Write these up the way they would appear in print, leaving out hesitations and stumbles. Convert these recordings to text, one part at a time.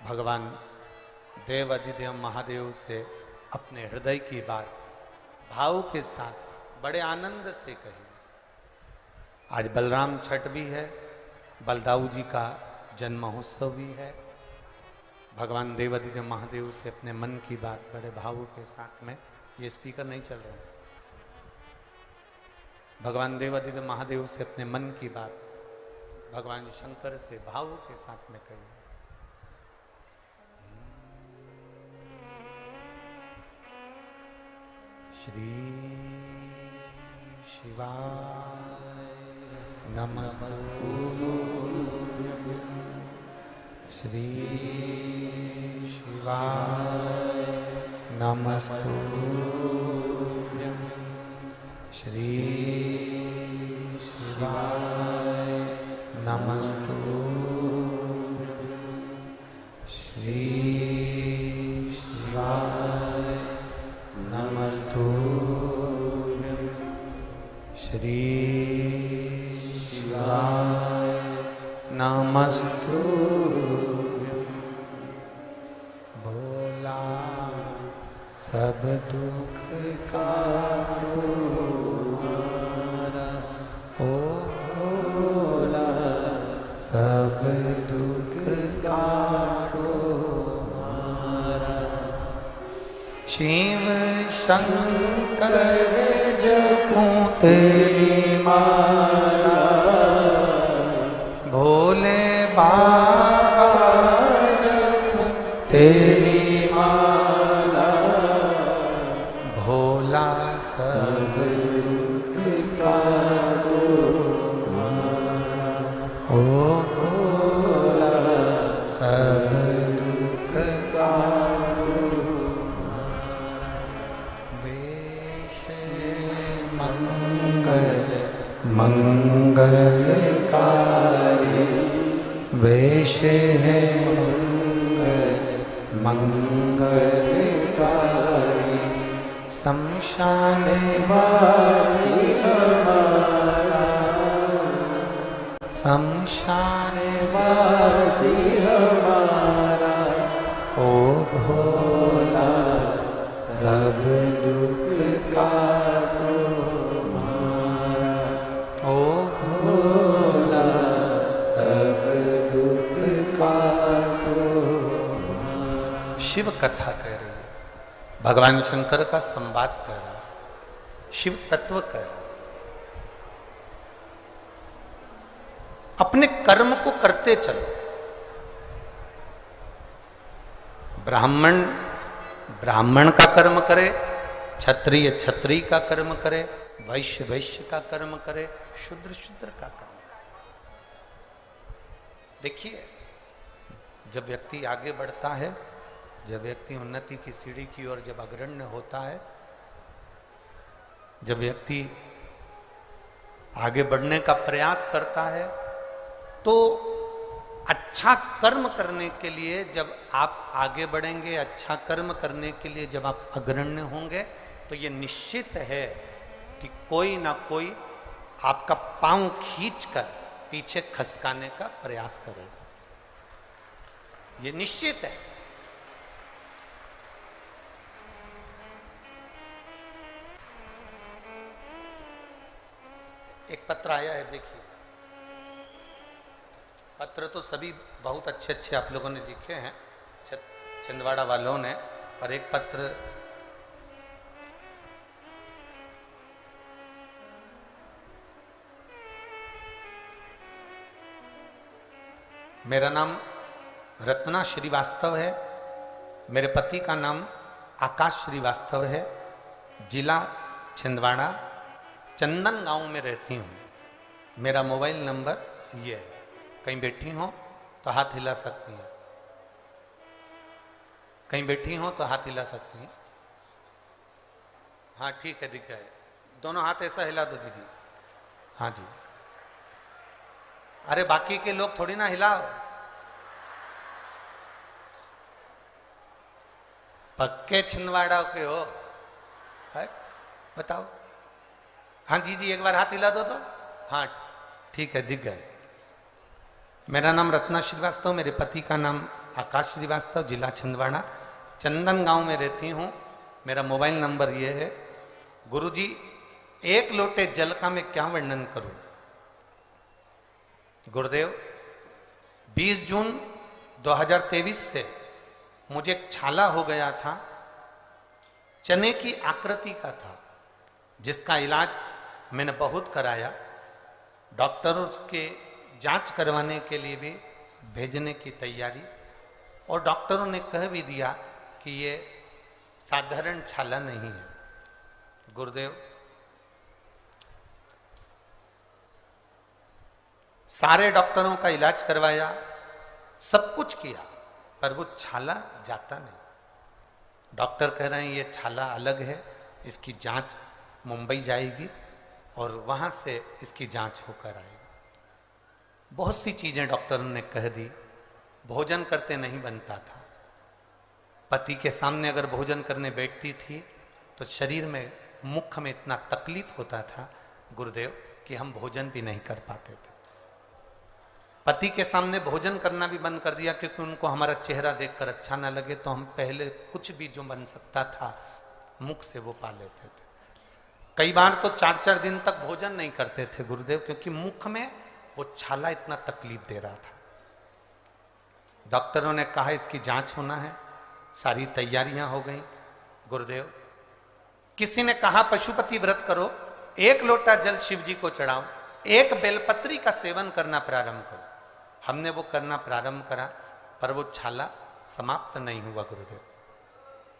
भगवान देव अधिदेव महादेव से अपने हृदय की बात भाव के साथ बड़े आनंद से कही। आज बलराम छठ भी है, बलदाऊ जी का जन्म महोत्सव भी है। भगवान देव अधिदेव महादेव से अपने मन की बात बड़े भावों के साथ में, ये स्पीकर नहीं चल रहा है, भगवान देव अधिदेव महादेव से अपने मन की बात भगवान शंकर से भावों के साथ में कही। श्री शिवाय नमस्तु, श्री शिवाय नमस्तु, श्री शिवाय नमस्तु, श्री शिवाय नमस्तु, श्री शिवाय नमस्तु। भोला सब दुख काटो हमारा, ओ भोला सब दुख काटो हमारा। शिव शंकर जपूं तेरी माला, भोले बाबा जपूं तेरी माला, भोला सब दुख काटो हमारा, ओ भोला सब दुख काटो। वेश मंगल मंगलकारी, वेश है मंगल मंगलकारी, शमशान वासी हमारा, शमशान वासी हमारा, ओ भोला सब दुख काटो हमारा, ओ भोला सब दुख काटो हमारा। शिव कथा कह रही है, भगवान शंकर का संवाद कर रहा, शिव तत्व कर रहा। अपने कर्म को करते चलो। ब्राह्मण ब्राह्मण का कर्म करे, क्षत्रिय क्षत्रिय का कर्म करे, वैश्य वैश्य का कर्म करे, शूद्र शूद्र का कर्म करे। देखिए, जब व्यक्ति आगे बढ़ता है, जब व्यक्ति उन्नति की सीढ़ी की ओर जब अग्रण्य होता है, जब व्यक्ति आगे बढ़ने का प्रयास करता है, तो अच्छा कर्म करने के लिए जब आप आगे बढ़ेंगे, अच्छा कर्म करने के लिए जब आप अग्रण्य होंगे, तो ये निश्चित है कि कोई ना कोई आपका पांव खींचकर पीछे खसकाने का प्रयास करेगा। ये निश्चित है। एक पत्र आया है, देखिए। पत्र तो सभी बहुत अच्छे अच्छे आप लोगों ने लिखे हैं, छिंदवाड़ा वालों ने, पर एक पत्र मेरा नाम रत्ना श्रीवास्तव है, मेरे पति का नाम आकाश श्रीवास्तव है, जिला छिंदवाड़ा, चंदन गांव में रहती हूँ। मेरा मोबाइल नंबर ये है, कहीं बैठी हो तो हाथ हिला सकती हैं, कहीं बैठी हो तो हाथ हिला सकती हैं। हाँ ठीक है, दिख गए दोनों हाथ, ऐसा हिला दो दीदी। हाँ जी, अरे बाकी के लोग थोड़ी ना हिलाओ, पक्के छिंदवाड़ा के हो, है? बताओ। हाँ जी जी, एक बार हाथ हिला दो तो। हाँ ठीक है, दिख गए। मेरा नाम रत्ना श्रीवास्तव, मेरे पति का नाम आकाश श्रीवास्तव, जिला छिंदवाड़ा, चंदन गांव में रहती हूँ। मेरा मोबाइल नंबर ये है। गुरुजी, एक लोटे जल का मैं क्या वर्णन करूं। गुरुदेव, 20 जून 2023 से मुझे एक छाला हो गया था, चने की आकृति का था, जिसका इलाज मैंने बहुत कराया। डॉक्टर उसके जांच करवाने के लिए भी भेजने की तैयारी, और डॉक्टरों ने कह भी दिया कि ये साधारण छाला नहीं है। गुरुदेव, सारे डॉक्टरों का इलाज करवाया, सब कुछ किया, पर वो छाला जाता नहीं। डॉक्टर कह रहे हैं ये छाला अलग है, इसकी जांच मुंबई जाएगी और वहां से इसकी जांच होकर आएगी। बहुत सी चीजें डॉक्टरों ने कह दी। भोजन करते नहीं बनता था। पति के सामने अगर भोजन करने बैठती थी तो शरीर में, मुख में इतना तकलीफ होता था गुरुदेव कि हम भोजन भी नहीं कर पाते थे। पति के सामने भोजन करना भी बंद कर दिया, क्योंकि उनको हमारा चेहरा देखकर अच्छा ना लगे, तो हम पहले कुछ भी जो बन सकता था मुख से वो पा लेते थे। कई बार तो 4-4 दिन तक भोजन नहीं करते थे गुरुदेव, क्योंकि मुख में वो छाला इतना तकलीफ दे रहा था। डॉक्टरों ने कहा इसकी जांच होना है, सारी तैयारियां हो गई। गुरुदेव, किसी ने कहा पशुपति व्रत करो, 1 लोटा जल शिव जी को चढ़ाओ, 1 बेलपत्री का सेवन करना प्रारंभ करो। हमने वो करना प्रारंभ करा, पर वो छाला समाप्त नहीं हुआ गुरुदेव।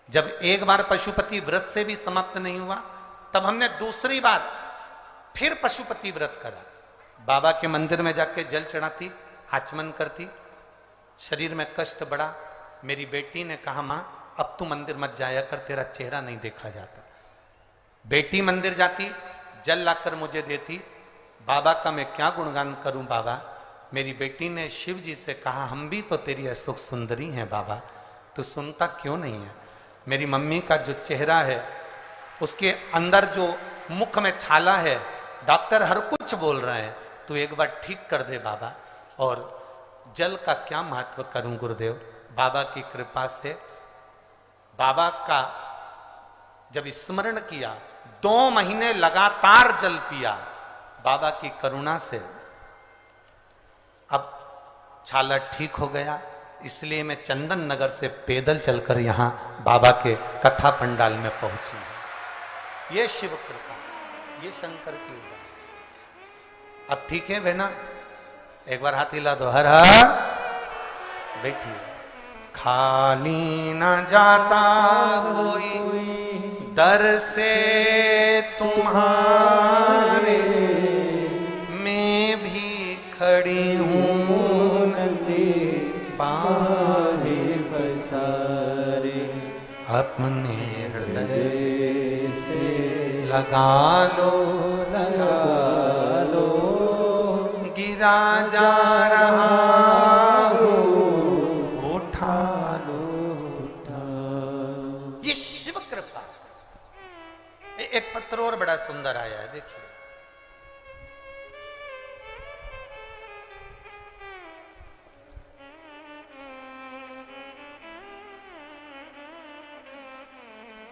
जब एक बार पशुपति व्रत से भी समाप्त नहीं हुआ, तब हमने दूसरी बार फिर पशुपति व्रत करा। बाबा के मंदिर में जाके जल चढ़ाती, आचमन करती, शरीर में कष्ट बढ़ा। मेरी बेटी ने कहा, मां अब तू मंदिर मत जाया कर, तेरा चेहरा नहीं देखा जाता। बेटी मंदिर जाती, जल लाकर मुझे देती। बाबा का मैं क्या गुणगान करूं बाबा। मेरी बेटी ने शिव जी से कहा, हम भी तो तेरी अशोक सुंदरी हैं बाबा, तू सुनता क्यों नहीं है। मेरी मम्मी का जो चेहरा है, उसके अंदर जो मुख में छाला है, डॉक्टर हर कुछ बोल रहे हैं, तू एक बार ठीक कर दे बाबा। और जल का क्या महत्व करूं गुरुदेव। बाबा की कृपा से, बाबा का जब स्मरण किया, 2 महीने लगातार जल पिया, बाबा की करुणा से अब छाला ठीक हो गया। इसलिए मैं चंदन नगर से पैदल चलकर यहां बाबा के कथा पंडाल में पहुंची। ये शिव कृपा, ये शंकर की उदाहरण। अब ठीक है बहना, एक बार हाथ हिला दो, हर हर। बैठिए। खाली न जाता कोई दर से तुम्हारे, मैं भी खड़ी हूँ नंदी बाहे पसारे। अपने हृदय से लगा लो, लगा लो, गिरा जा रहा हो, उठा लो, उठा। ये शिव कृपा। एक पत्र और बड़ा सुंदर आया है, देखिए।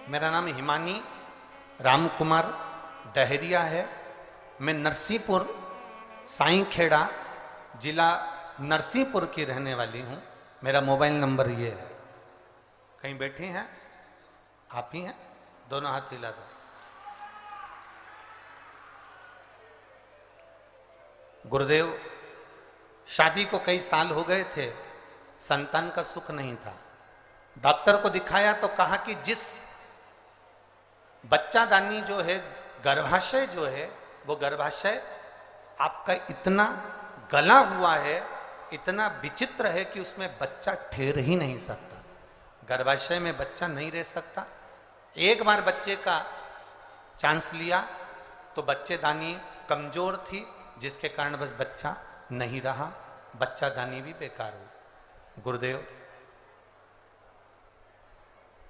मेरा नाम हिमानी राम कुमार डहरिया है। मैं नरसिंहपुर साईंखेड़ा जिला नरसिंहपुर की रहने वाली हूं। मेरा मोबाइल नंबर ये है। कहीं बैठे हैं आप ही हैं, दोनों हाथ हिला दो। गुरुदेव, शादी को कई साल हो गए थे, संतान का सुख नहीं था। डॉक्टर को दिखाया तो कहा कि जिस बच्चादानी जो है, गर्भाशय जो है, वो गर्भाशय आपका इतना गला हुआ है, इतना विचित्र है कि उसमें बच्चा ठहर ही नहीं सकता। गर्भाशय में बच्चा नहीं रह सकता। एक बार बच्चे का चांस लिया तो बच्चेदानी कमजोर थी, जिसके कारण बस बच्चा नहीं रहा, बच्चादानी भी बेकार हुई। गुरुदेव,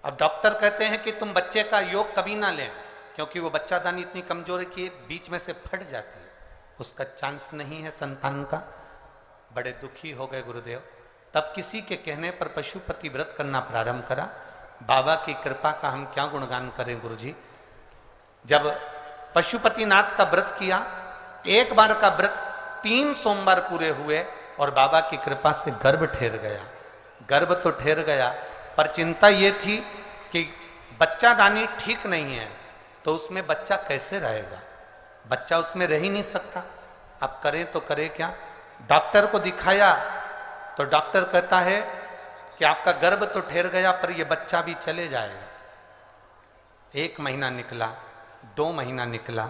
अब डॉक्टर कहते हैं कि तुम बच्चे का योग कभी ना लें, क्योंकि वो बच्चादानी इतनी कमजोर है कि बीच में से फट जाती है, उसका चांस नहीं है संतान का। बड़े दुखी हो गए गुरुदेव। तब किसी के कहने पर पशुपति व्रत करना प्रारंभ करा। बाबा की कृपा का हम क्या गुणगान करें गुरुजी। जब पशुपतिनाथ का व्रत किया, एक बार का व्रत 3 सोमवार पूरे हुए और बाबा की कृपा से गर्भ ठहर गया। गर्भ तो ठहर गया, पर चिंता ये थी कि बच्चा दानी ठीक नहीं है, तो उसमें बच्चा कैसे रहेगा, बच्चा उसमें रह ही नहीं सकता। अब करें तो करें क्या। डॉक्टर को दिखाया तो डॉक्टर कहता है कि आपका गर्भ तो ठहर गया पर यह बच्चा भी चले जाएगा। 1 महीना निकला, 2 महीना निकला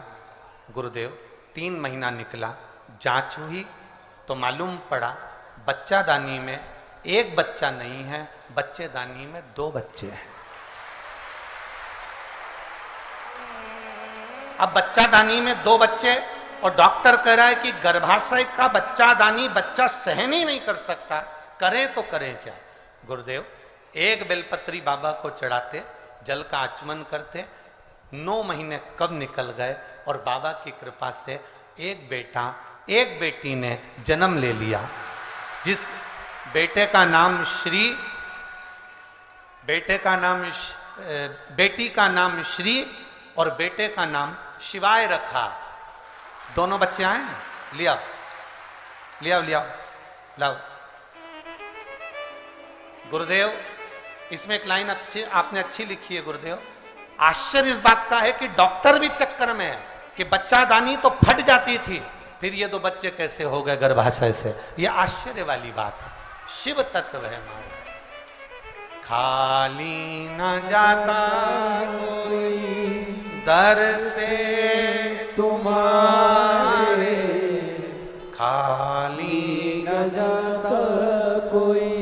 गुरुदेव, 3 महीना निकला। जांच हुई तो मालूम पड़ा बच्चा दानी में 1 बच्चा नहीं है, बच्चे दानी में 2 बच्चे हैं। अब बच्चा दानी में 2 बच्चे और डॉक्टर कह रहा है कि गर्भाशय का बच्चा दानी बच्चा सहन ही नहीं कर सकता, करें तो करें क्या। गुरुदेव 1 बेलपत्री बाबा को चढ़ाते, जल का आचमन करते। 9 महीने कब निकल गए और बाबा की कृपा से 1 बेटा 1 बेटी ने जन्म ले लिया। जिस बेटे का नाम बेटी का नाम श्री और बेटे का नाम शिवाय रखा। दोनों बच्चे आए, लिया लाओ। गुरुदेव इसमें एक लाइन आपने अच्छी लिखी है गुरुदेव। आश्चर्य इस बात का है कि डॉक्टर भी चक्कर में है कि बच्चा दानी तो फट जाती थी, फिर ये 2 बच्चे कैसे हो गए गर्भाशय से। ये आश्चर्य वाली बात है, शिव तत्व है हमारा। खाली न जाता कोई दर से तुम्हारे, खाली न जाता कोई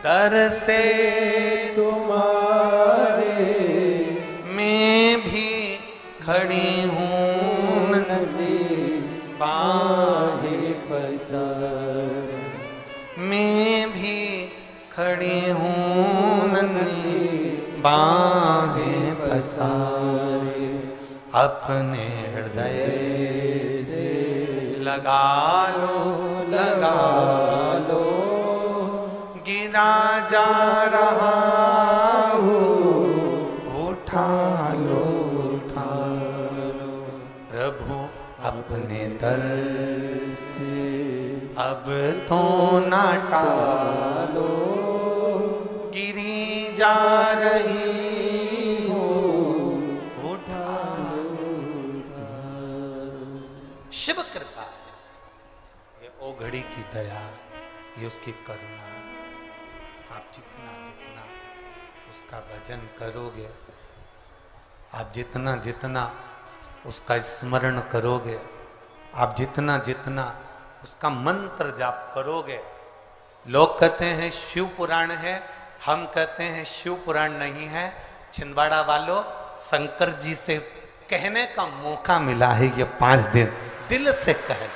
दर से तुम्हारे, मैं भी खड़ी हूँ नदी बाहें पसार, मैं भी खड़ी हूँ नदी बाहें पसारे। अपने हृदय से लगा लो गिरा जा रहा हूँ, उठा लो प्रभु अपने दर से अब तो ना टालो, गिरी जा रही हो, उठा लो। शिव कृपा, ये ओघड़ी की दया, ये उसकी करुणा। आप जितना जितना उसका भजन करोगे, आप जितना जितना उसका स्मरण करोगे, आप जितना जितना उसका मंत्र जाप करोगे। लोग कहते हैं शिव पुराण है, हम कहते हैं शिव पुराण नहीं है। छिंदवाड़ा वालों, शंकर जी से कहने का मौका मिला है ये 5 दिन, दिल से कह।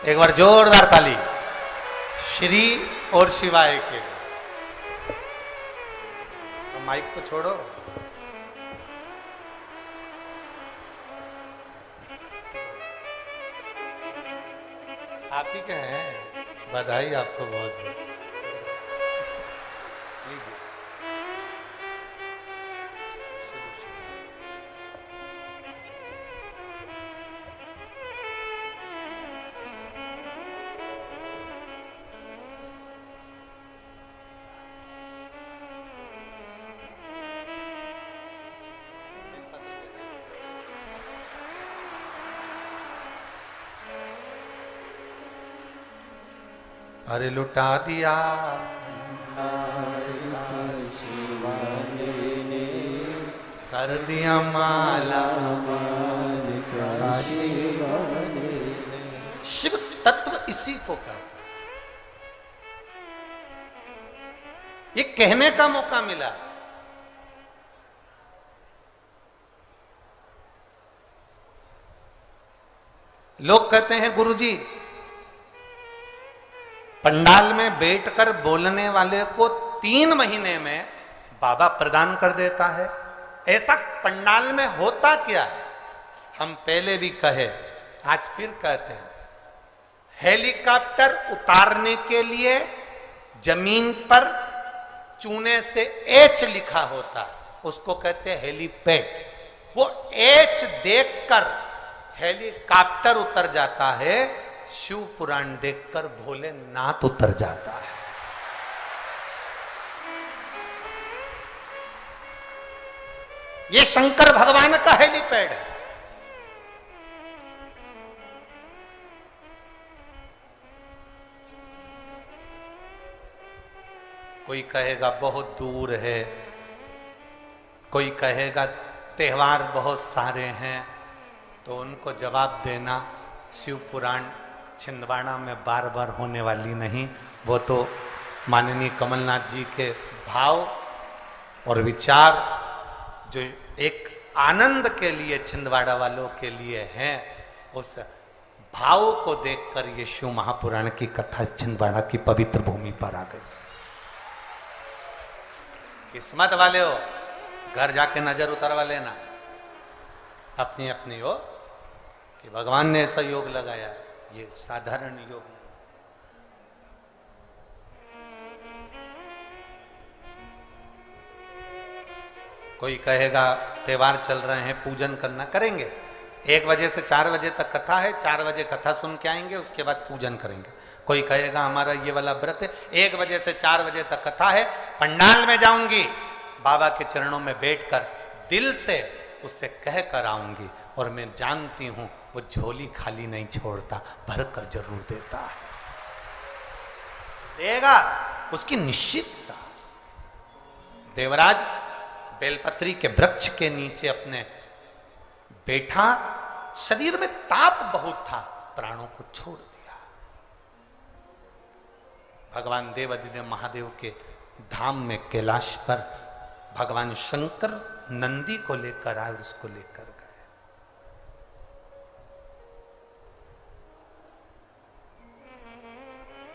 एक बार जोरदार ताली श्री और शिवाय के। तो माइक को छोड़ो। आप ही के हैं, बधाई आपको बहुत बहुत। लीजिए। अरे लुटा दिया कर दिया माला, शिव तत्व इसी को कहते हैं। ये कहने का मौका मिला। लोग कहते हैं गुरुजी पंडाल में बैठकर बोलने वाले को 3 महीने में बाबा प्रदान कर देता है। ऐसा पंडाल में होता क्या है? हम पहले भी कहे, आज फिर कहते हैं, हेलीकॉप्टर उतारने के लिए जमीन पर चूने से एच लिखा होता है, उसको कहते हैं हेलीपैड। वो एच देखकर हेलीकॉप्टर उतर जाता है, शिव पुराण देखकर भोलेनाथ उतर जाता है। ये शंकर भगवान का हेलीपैड है। कोई कहेगा बहुत दूर है, कोई कहेगा त्योहार बहुत सारे हैं, तो उनको जवाब देना, शिव पुराण छिंदवाड़ा में बार बार होने वाली नहीं। वो तो माननीय कमलनाथ जी के भाव और विचार जो एक आनंद के लिए छिंदवाड़ा वालों के लिए हैं, उस भाव को देखकर ये शिव महापुराण की कथा छिंदवाड़ा की पवित्र भूमि पर आ गई। किस्मत वाले हो, घर जाके नजर उतरवा लेना अपनी अपनी हो कि भगवान ने ऐसा योग लगाया, ये साधारण योग नहीं। कोई कहेगा त्योहार चल रहे हैं, पूजन करना, करेंगे। 1 बजे से 4 बजे तक कथा है, 4 बजे कथा सुन के आएंगे, उसके बाद पूजन करेंगे। कोई कहेगा हमारा ये वाला व्रत है, 1 बजे से 4 बजे तक कथा है, पंडाल में जाऊंगी, बाबा के चरणों में बैठकर दिल से उससे कह कर आऊंगी, और मैं जानती हूं वो झोली खाली नहीं छोड़ता, भर कर जरूर देता है, देगा, उसकी निश्चितता। देवराज बेलपत्री के वृक्ष के नीचे अपने बैठा, शरीर में ताप बहुत था, प्राणों को छोड़ दिया। भगवान देवाधिदेव महादेव के धाम में कैलाश पर भगवान शंकर नंदी को लेकर आए, उसको लेकर गए।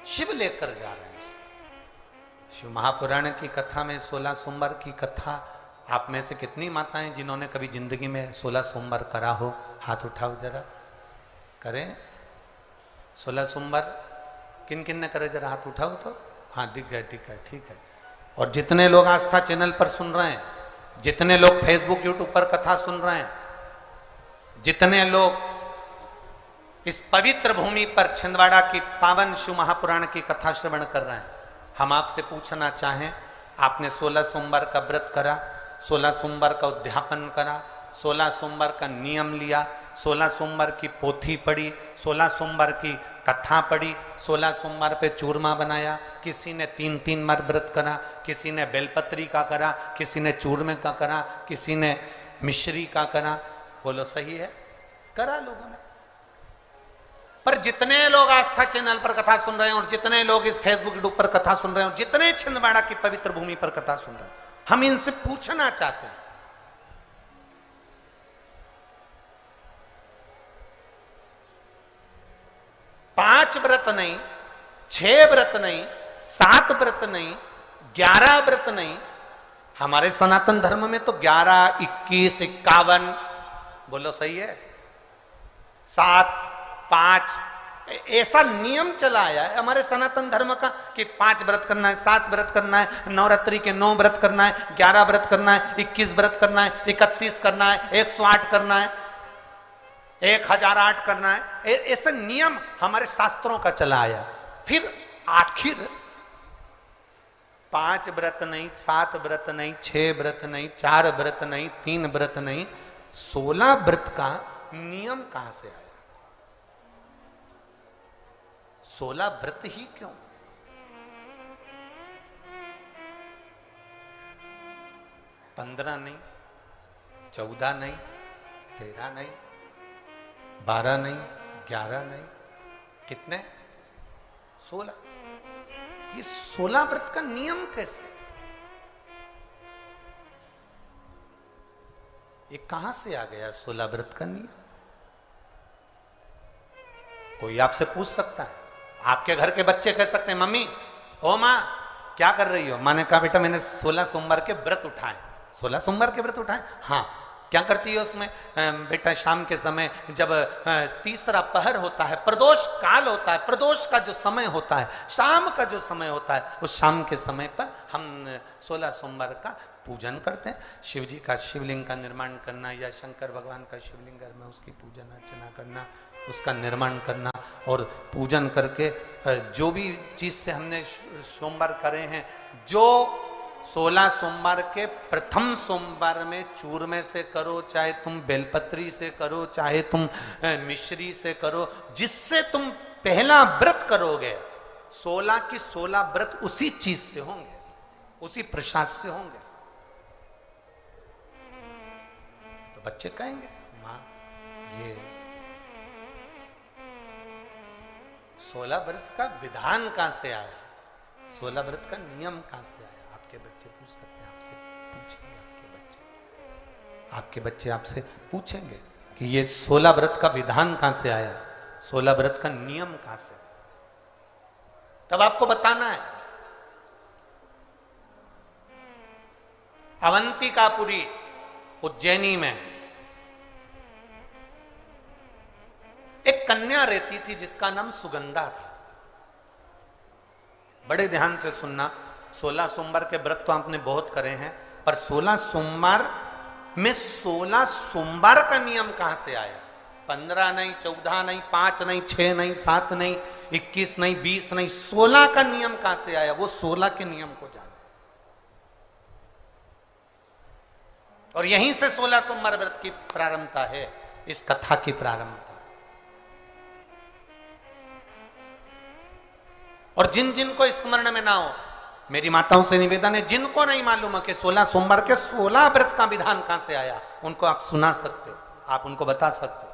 शिव लेकर जा रहे हैं। शिव महापुराण की कथा में 16 सोमवार की कथा, आप में से कितनी माताएं जिन्होंने कभी जिंदगी में 16 सोमवार करा हो, हाथ उठाओ जरा। करें 16 सोमवार? किन किन ने करे जरा हाथ उठाओ तो। हाँ दिख गए, ठीक है, ठीक है। और जितने लोग आस्था चैनल पर सुन रहे हैं, जितने लोग फेसबुक यूट्यूब पर कथा सुन रहे हैं, जितने लोग इस पवित्र भूमि पर छिंदवाड़ा की पावन शिव महापुराण की कथा श्रवण कर रहे हैं, हम आपसे पूछना चाहें, आपने 16 सोमवार का व्रत करा, 16 सोमवार का उद्यापन करा, 16 सोमवार का नियम लिया, 16 सोमवार की पोथी पढ़ी, 16 सोमवार की कथा पढ़ी, 16 सोमवार पे चूरमा बनाया, किसी ने 3-3 बार व्रत करा, किसी ने बेलपत्री का करा, किसी ने चूरमे का करा, किसी ने मिश्री का करा। बोलो सही है? करा लोगों ने। पर जितने लोग आस्था चैनल पर कथा सुन रहे हैं, और जितने लोग इस फेसबुक यूट्यूब पर कथा सुन रहे हैं, और जितने छिंदवाड़ा की पवित्र भूमि पर कथा सुन रहे हैं, हम इनसे पूछना चाहते हैं, 5 व्रत नहीं, 6 व्रत नहीं, 7 व्रत नहीं, 11 व्रत नहीं, हमारे सनातन धर्म में तो 11, 21, 51, बोलो सही है, 7, 5, ऐसा नियम चला आया है हमारे सनातन धर्म का कि 5 व्रत करना है, 7 व्रत करना है, नवरात्रि के 9 व्रत करना है, 11 व्रत करना है, 21 व्रत करना है, 31 करना है, 108 करना है, 1008 करना है। ऐसा नियम हमारे शास्त्रों का चला आया। फिर आखिर 5 व्रत नहीं, 7 व्रत नहीं, 6 व्रत नहीं, 4 व्रत नहीं, 3 व्रत नहीं, 16 व्रत का नियम कहां से आया? 16 व्रत ही क्यों? पंद्रह नहीं, 14 नहीं, 13 नहीं, 12 नहीं, 11 नहीं, कितने? 16। ये 16 व्रत का नियम कैसे? ये कहां से आ गया 16 व्रत का नियम? कोई आपसे पूछ सकता है, आपके घर के बच्चे कह सकते हैं मम्मी ओ माँ क्या कर रही हो? माँ ने कहा बेटा मैंने 16 सोमवार के व्रत उठाए। 16 सोमवार के व्रत उठाए? हाँ। क्या करती है उसमें? बेटा शाम के समय जब तीसरा पहर होता है, प्रदोष काल होता है, प्रदोष का जो समय होता है, शाम का जो समय होता है, उस शाम के समय पर हम 16 सोमवार का पूजन करते हैं। शिव जी का शिवलिंग का निर्माण करना या शंकर भगवान का शिवलिंग घर में उसकी पूजन अर्चना करना, उसका निर्माण करना और पूजन करके जो भी चीज से हमने सोमवार करे हैं, जो 16 सोमवार के प्रथम सोमवार में चूरमे से करो, चाहे तुम बेलपत्री से करो, चाहे तुम मिश्री से करो, जिससे तुम पहला व्रत करोगे 16 की 16 व्रत उसी चीज से होंगे, उसी प्रसाद से होंगे। तो बच्चे कहेंगे माँ ये 16 व्रत का विधान कहां से आया, 16 व्रत का नियम कहां से आया? आपके बच्चे पूछ सकते हैं, आपसे पूछेंगे आपके बच्चे आपसे पूछेंगे कि ये 16 व्रत का विधान कहां से आया, 16 व्रत का नियम कहां से? तब आपको बताना है। अवंतिकापुरी उज्जैनी में एक कन्या रहती थी जिसका नाम सुगंधा था। बड़े ध्यान से सुनना, 16 सोमवार के व्रत तो आपने बहुत करे हैं, पर 16 सोमवार में 16 सोमवार का नियम कहां से आया? 15 नहीं, 14 नहीं, 5 नहीं, 6 नहीं, 7 नहीं, 21 नहीं, 20 नहीं, 16 का नियम कहां से आया? वो 16 के नियम को जाना। और यहीं से 16 सोमवार व्रत की प्रारंभता है, इस कथा की प्रारंभता। और जिन जिन को स्मरण में ना हो, मेरी माताओं से निवेदन है, जिनको नहीं मालूम है कि 16 सोमवार के 16 व्रत का विधान कहां से आया, उनको आप सुना सकते हो, आप उनको बता सकते हो।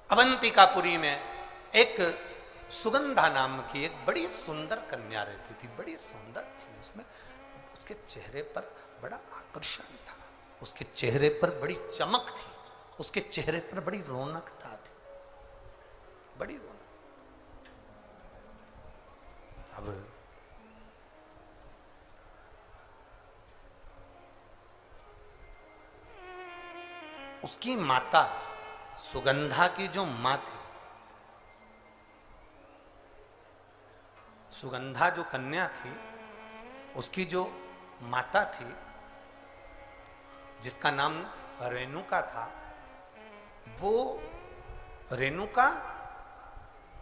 अवंतिकापुरी में एक सुगंधा नाम की एक बड़ी सुंदर कन्या रहती थी, बड़ी सुंदर थी। उसमें उसके चेहरे पर बड़ा आकर्षण था, उसके चेहरे पर बड़ी चमक थी, उसके चेहरे पर बड़ी रौनकता थी, बड़ी रौनक। अब उसकी माता, सुगंधा की जो मां थी, सुगंधा जो कन्या थी, उसकी जो माता थी जिसका नाम रेणुका था, वो रेणुका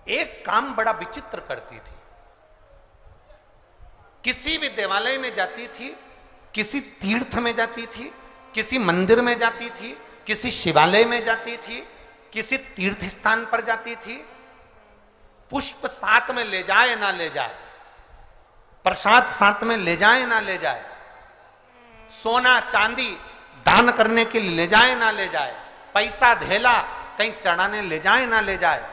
एक काम बड़ा विचित्र करती थी। किसी भी देवालय में जाती थी, किसी तीर्थ में जाती थी, किसी मंदिर में जाती थी, किसी शिवालय में जाती थी, किसी तीर्थ स्थान पर जाती थी, पुष्प साथ में ले जाए ना ले जाए, प्रसाद साथ में ले जाए ना ले जाए, सोना चांदी दान करने के लिए ले जाए ना ले जाए, पैसा धेला कहीं चढ़ाने ले जाए ना ले जाए,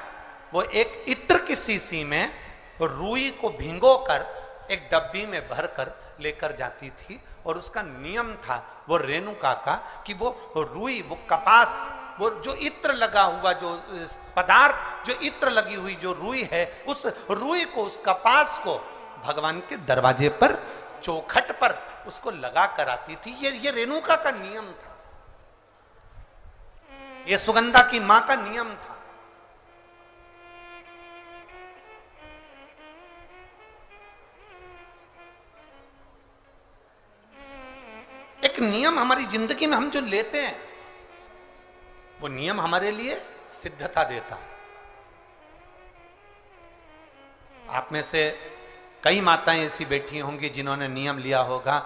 वो एक इत्र की शीशी में रुई को भिगोकर एक डब्बी में भरकर लेकर जाती थी। और उसका नियम था वो रेणुका का कि वो रुई, वो कपास, वो जो इत्र लगा हुआ, जो पदार्थ, जो इत्र लगी हुई जो रुई है, उस रुई को, उस कपास को भगवान के दरवाजे पर, चौखट पर उसको लगा कर आती थी। ये रेणुका का नियम था, ये सुगंधा की मां का नियम था। एक नियम हमारी जिंदगी में हम जो लेते हैं, वो नियम हमारे लिए सिद्धता देता है। आप में से कई माताएं ऐसी बैठी होंगी जिन्होंने नियम लिया होगा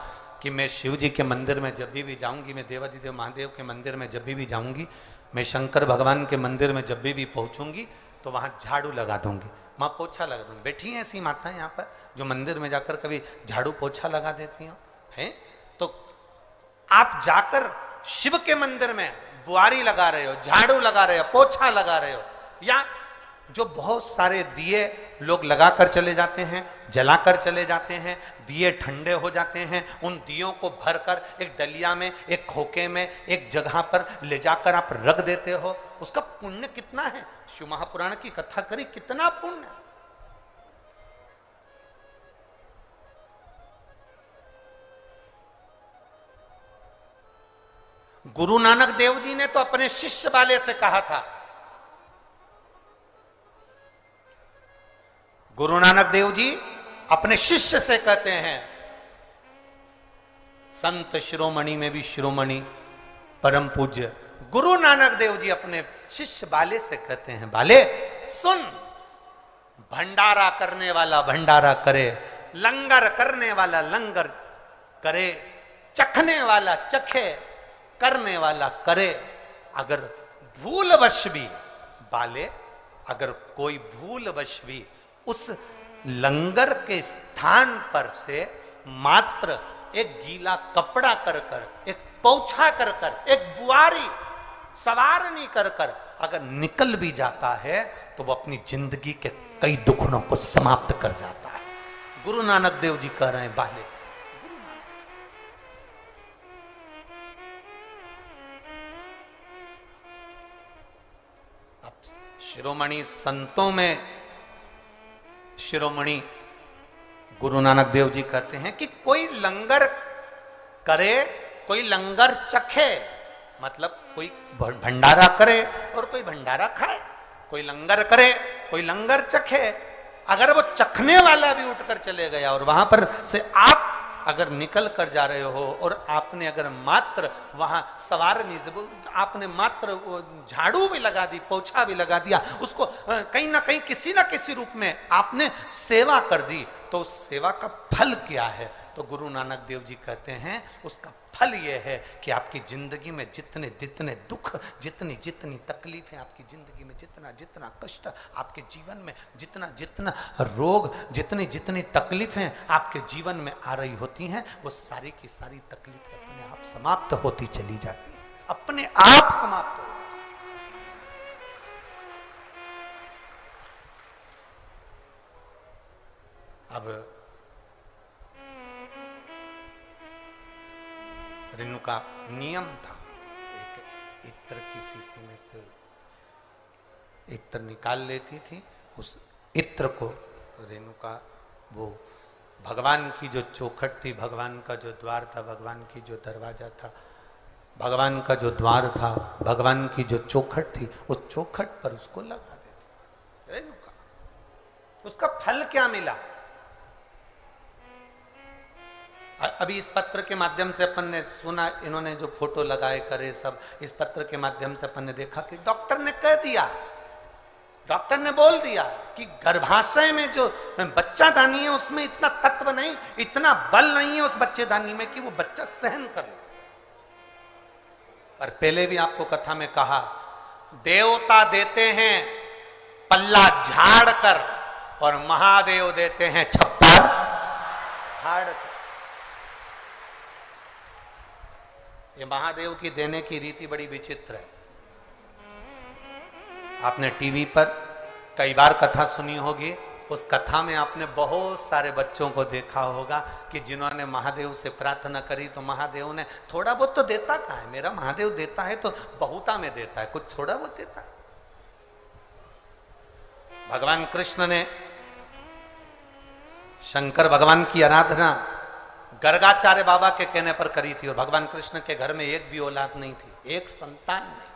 कि मैं शिव जी के मंदिर में जब भी जाऊंगी, मैं देवाधिदेव महादेव के मंदिर में जब भी जाऊंगी, मैं शंकर भगवान के मंदिर में जब भी पहुंचूंगी तो वहां झाड़ू लगा दूंगी, मां पोछा लगा दूंगी। बैठी हैं ऐसी माताएं यहाँ पर जो मंदिर में जाकर कभी झाड़ू पोछा लगा देती हो, हैं? तो आप जाकर शिव के मंदिर में बुआरी लगा रहे हो, झाड़ू लगा रहे हो, पोछा लगा रहे हो, या जो बहुत सारे दिए लोग लगाकर चले जाते हैं, जलाकर चले जाते हैं, दिए ठंडे हो जाते हैं, उन दियों को भरकर एक डलिया में, एक खोखे में, एक जगह पर ले जाकर आप रख देते हो, उसका पुण्य कितना है? शिव महापुराण की कथा करी, कितना पुण्य। गुरु नानक देव जी ने तो अपने शिष्य वाले से कहा था, गुरु नानक देव जी अपने शिष्य से कहते हैं, संत शिरोमणि में भी शिरोमणि परम पूज्य गुरु नानक देव जी अपने शिष्य बाले से कहते हैं, बाले सुन, भंडारा करने वाला भंडारा करे, लंगर करने वाला लंगर करे, चखने वाला चखे, करने वाला करे। अगर भूलवश भी बाले, अगर कोई भूलवश भी उस लंगर के स्थान पर से मात्र एक गीला कपड़ा कर कर, एक पोछा कर कर, एक बुआरी सवारनी कर कर अगर निकल भी जाता है तो वो अपनी जिंदगी के कई दुखों को समाप्त कर जाता है। गुरु नानक देव जी कह रहे हैं बाले से। अब शिरोमणि संतों में शिरोमणि गुरु नानक देव जी कहते हैं कि कोई लंगर करे, कोई लंगर चखे, मतलब कोई भंडारा करे और कोई भंडारा खाए, कोई लंगर करे, कोई लंगर चखे। अगर वो चखने वाला भी उठकर चले गया और वहां पर से आप अगर निकल कर जा रहे हो और आपने अगर मात्र वहां सवारनी से आपने मात्र वो झाड़ू भी लगा दी, पोछा भी लगा दिया, उसको कहीं ना कहीं किसी ना किसी रूप में आपने सेवा कर दी, तो उस सेवा का फल क्या है? तो गुरु नानक देव जी कहते हैं उसका फल यह है कि आपकी जिंदगी में जितने जितने दुख, जितनी जितनी तकलीफें, आपकी जिंदगी में जितना जितना कष्ट, आपके जीवन में जितना जितना रोग, जितनी जितनी तकलीफें आपके जीवन में आ रही होती हैं, वो सारी की सारी तकलीफें अपने आप समाप्त होती चली जाती हैं, अपने आप समाप्त हो। अब रेणु का नियम था, एक इत्र की शीशी में से इत्र निकाल लेती थी, उस इत्र को रेणु का वो भगवान की जो चौखट थी, भगवान का जो द्वार था, भगवान की जो दरवाजा था, भगवान का जो द्वार था, भगवान की जो चौखट थी, उस चौखट पर उसको लगा देती रेणु का। उसका फल क्या मिला? अभी इस पत्र के माध्यम से अपन ने सुना, इन्होंने जो फोटो लगाए करे सब, इस पत्र के माध्यम से अपन ने देखा कि डॉक्टर ने कह दिया, डॉक्टर ने बोल दिया कि गर्भाशय में जो बच्चादानी है उसमें इतना तत्व नहीं, इतना बल नहीं है उस बच्चेदानी में कि वो बच्चा सहन कर ले। पर पहले भी आपको कथा में कहा, देवता देते हैं पल्ला झाड़ कर और महादेव देते हैं छप्पर फाड़ कर। ये महादेव की देने की रीति बड़ी विचित्र है। आपने टीवी पर कई बार कथा सुनी होगी, उस कथा में आपने बहुत सारे बच्चों को देखा होगा कि जिन्होंने महादेव से प्रार्थना करी तो महादेव ने थोड़ा बहुत तो देता कहाँ है, मेरा महादेव देता है तो बहुता में देता है, कुछ थोड़ा बहुत देता है। भगवान कृष्ण ने शंकर भगवान की आराधना गर्गाचार्य बाबा के कहने पर करी थी और भगवान कृष्ण के घर में एक भी औलाद नहीं थी, एक संतान नहीं।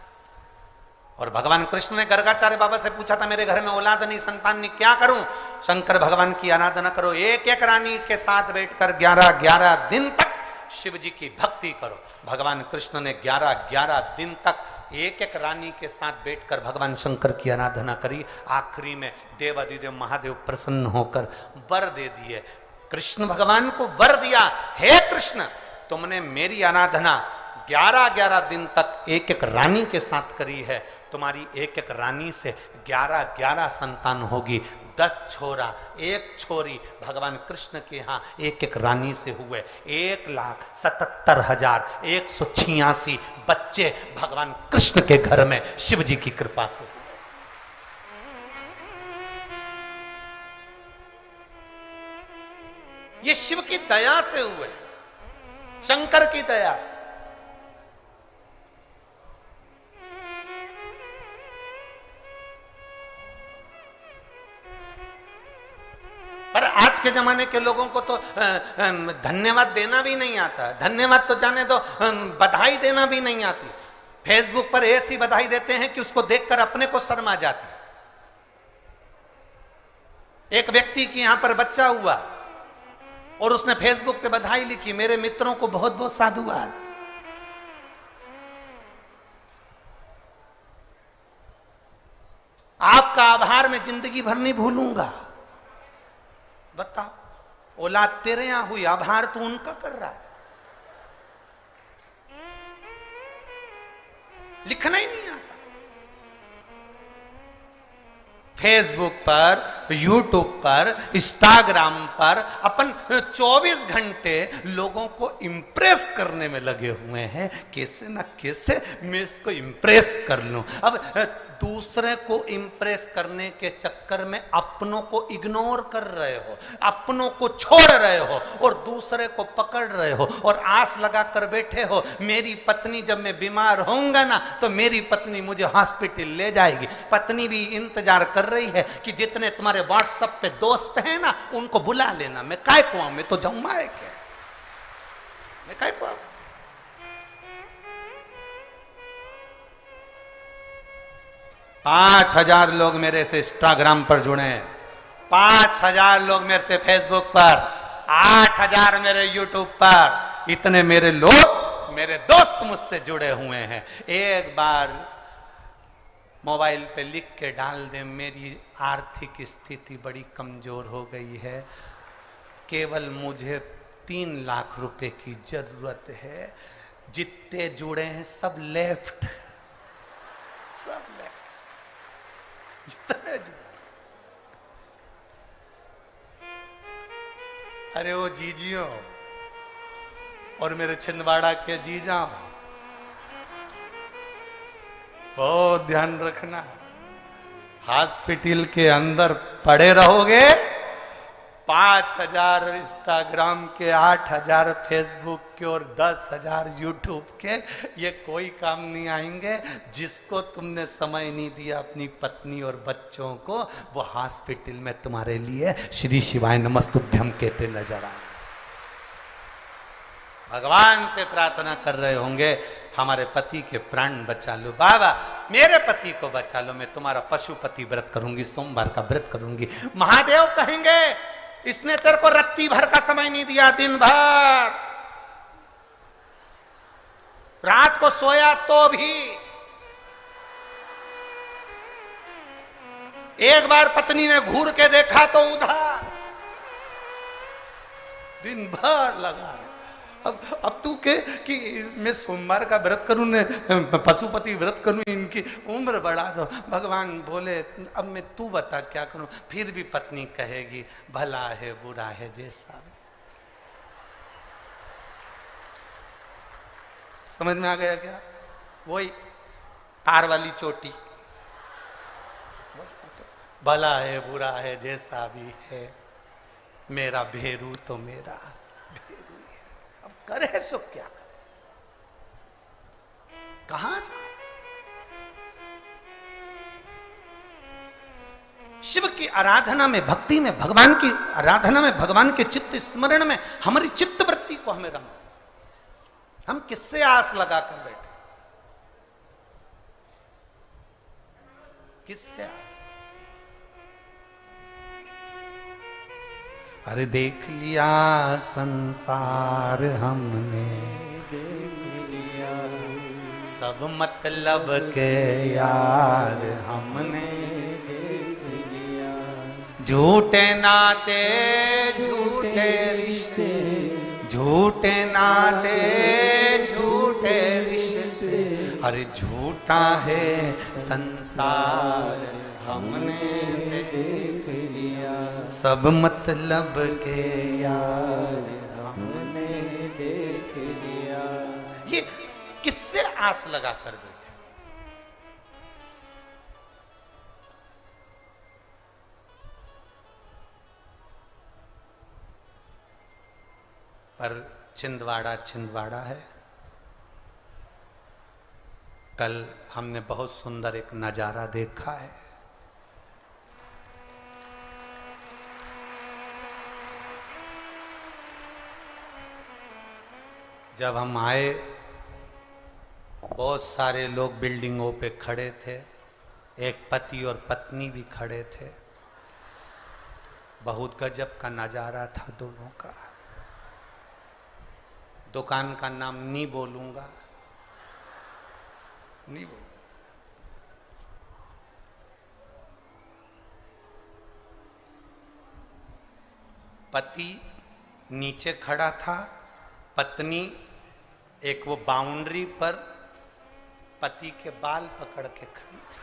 और भगवान कृष्ण ने गर्गाचार्य बाबा से पूछा था, मेरे घर में औलाद नहीं, संतान नहीं, क्या करूं? शंकर भगवान की आराधना करो, एक एक रानी के साथ बैठकर 11-11 दिन तक शिव जी की भक्ति करो। भगवान कृष्ण ने 11-11 दिन तक एक एक रानी के साथ बैठकर भगवान शंकर की आराधना करी। आखिरी में देवाधिदेव महादेव प्रसन्न होकर वर दे दिए। कृष्ण भगवान को वर दिया, हे कृष्ण तुमने मेरी आराधना 11-11 दिन तक एक एक रानी के साथ करी है, तुम्हारी एक एक रानी से 11-11 संतान होगी। 10 छोरा 1 छोरी भगवान कृष्ण के यहाँ एक एक रानी से हुए। 1,77,186 बच्चे भगवान कृष्ण के घर में शिव जी की कृपा से। ये शिव की दया से हुए, शंकर की दया से। पर आज के जमाने के लोगों को तो धन्यवाद देना भी नहीं आता। धन्यवाद तो जाने दो, बधाई देना भी नहीं आती। फेसबुक पर ऐसी बधाई देते हैं कि उसको देखकर अपने को शर्म आ जाती। एक व्यक्ति की यहां पर बच्चा हुआ और उसने फेसबुक पे बधाई लिखी, मेरे मित्रों को बहुत बहुत साधुवाद। आपका आभार मैं जिंदगी भर नहीं भूलूंगा। बताओ, औलाद तेरे यहां हुई, आभार तू उनका कर रहा है। लिखना ही नहीं आता। फेसबुक पर, यूट्यूब पर, इंस्टाग्राम पर अपन 24 घंटे लोगों को इंप्रेस करने में लगे हुए हैं। कैसे ना कैसे मैं इसको इंप्रेस कर लूं। अब दूसरे को इंप्रेस करने के चक्कर में अपनों को इग्नोर कर रहे हो, अपनों को छोड़ रहे हो और दूसरे को पकड़ रहे हो और आस लगा कर बैठे हो, मेरी पत्नी जब मैं बीमार होऊंगा ना तो मेरी पत्नी मुझे हॉस्पिटल ले जाएगी। पत्नी भी इंतजार कर रही है कि जितने तुम्हारे व्हाट्सएप पे दोस्त हैं ना उनको बुला लेना। मैं काय को आऊं, मैं तो जाऊं माए के, मैं काय को आऊं। 5000 लोग मेरे से इंस्टाग्राम पर जुड़े हैं, 5000 लोग मेरे से फेसबुक पर, 8000 मेरे यूट्यूब पर। इतने मेरे लोग, मेरे दोस्त मुझसे जुड़े हुए हैं। एक बार मोबाइल पे लिख के डाल दे, मेरी आर्थिक स्थिति बड़ी कमजोर हो गई है, केवल मुझे 3 लाख रुपए की जरूरत है। जितने जुड़े हैं सब लेफ्ट, सब लेफ्ट। जितने जुड़े, अरे वो जीजियों और मेरे छिंदवाड़ा के जीजा, बहुत ध्यान रखना। हॉस्पिटल के अंदर पड़े रहोगे, 5000 इंस्टाग्राम के, 8000 फेसबुक के और 10,000 यूट्यूब के, ये कोई काम नहीं आएंगे। जिसको तुमने समय नहीं दिया अपनी पत्नी और बच्चों को, वो हॉस्पिटल में तुम्हारे लिए श्री शिवाय नमस्तुभ्यम कहते नजर आए। भगवान से प्रार्थना कर रहे होंगे, हमारे पति के प्राण बचा लो बाबा, मेरे पति को बचा लो, मैं तुम्हारा पशुपति व्रत करूंगी, सोमवार का व्रत करूंगी। महादेव कहेंगे इसने तेरे को रत्ती भर का समय नहीं दिया, दिन भर रात को सोया तो भी। एक बार पत्नी ने घूर के देखा तो उधर, दिन भर लगा रहे। अब तू के कि मैं सोमवार का व्रत करूं ने पशुपति व्रत करूं, इनकी उम्र बढ़ा दो। भगवान बोले अब मैं तू बता क्या करूं। फिर भी पत्नी कहेगी भला है बुरा है जैसा। समझ में आ गया क्या? वही तार वाली चोटी, भला है बुरा है जैसा भी है, मेरा भेरू तो मेरा भेरू है। अब करे सो क्या, कहां जाए? शिव की आराधना में, भक्ति में, भगवान की आराधना में, भगवान के चित्त स्मरण में हमारी चित्त वृत्ति को हमें रंग। हम किससे आस लगाकर बैठे? किससे आस? अरे देख लिया संसार हमने, देख लिया सब मतलब के यार हमने, देख लिया झूठे नाते झूठे रिश्ते, झूठे नाते झूठे रिश्ते, अरे झूठा है संसार हमने देख लिया, सब मतलब के यार हमने देख लिया। ये किससे आस लगा कर बैठे? पर छिंदवाड़ा छिंदवाड़ा है। कल हमने बहुत सुंदर एक नजारा देखा है। जब हम आए बहुत सारे लोग बिल्डिंगों पे खड़े थे, एक पति और पत्नी भी खड़े थे। बहुत गजब का नजारा था दोनों का। दुकान का नाम नहीं बोलूंगा, नहीं बोलूंगा। पति नीचे खड़ा था, पत्नी एक वो बाउंड्री पर पति के बाल पकड़ के खड़ी थी।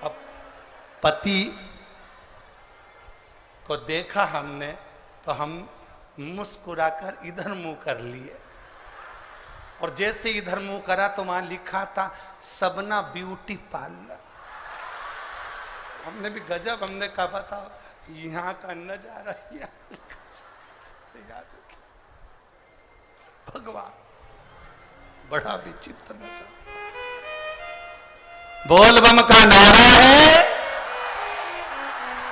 अब पति को देखा हमने तो हम मुस्कुराकर इधर मुंह कर लिए, और जैसे इधर मुंह करा तो वहां लिखा था सबना ब्यूटी पार्लर। हमने भी गजब, हमने कहा पता यहाँ का नजारा याद भगवान बड़ा विचित्र नजारा। बोल बम का नारा है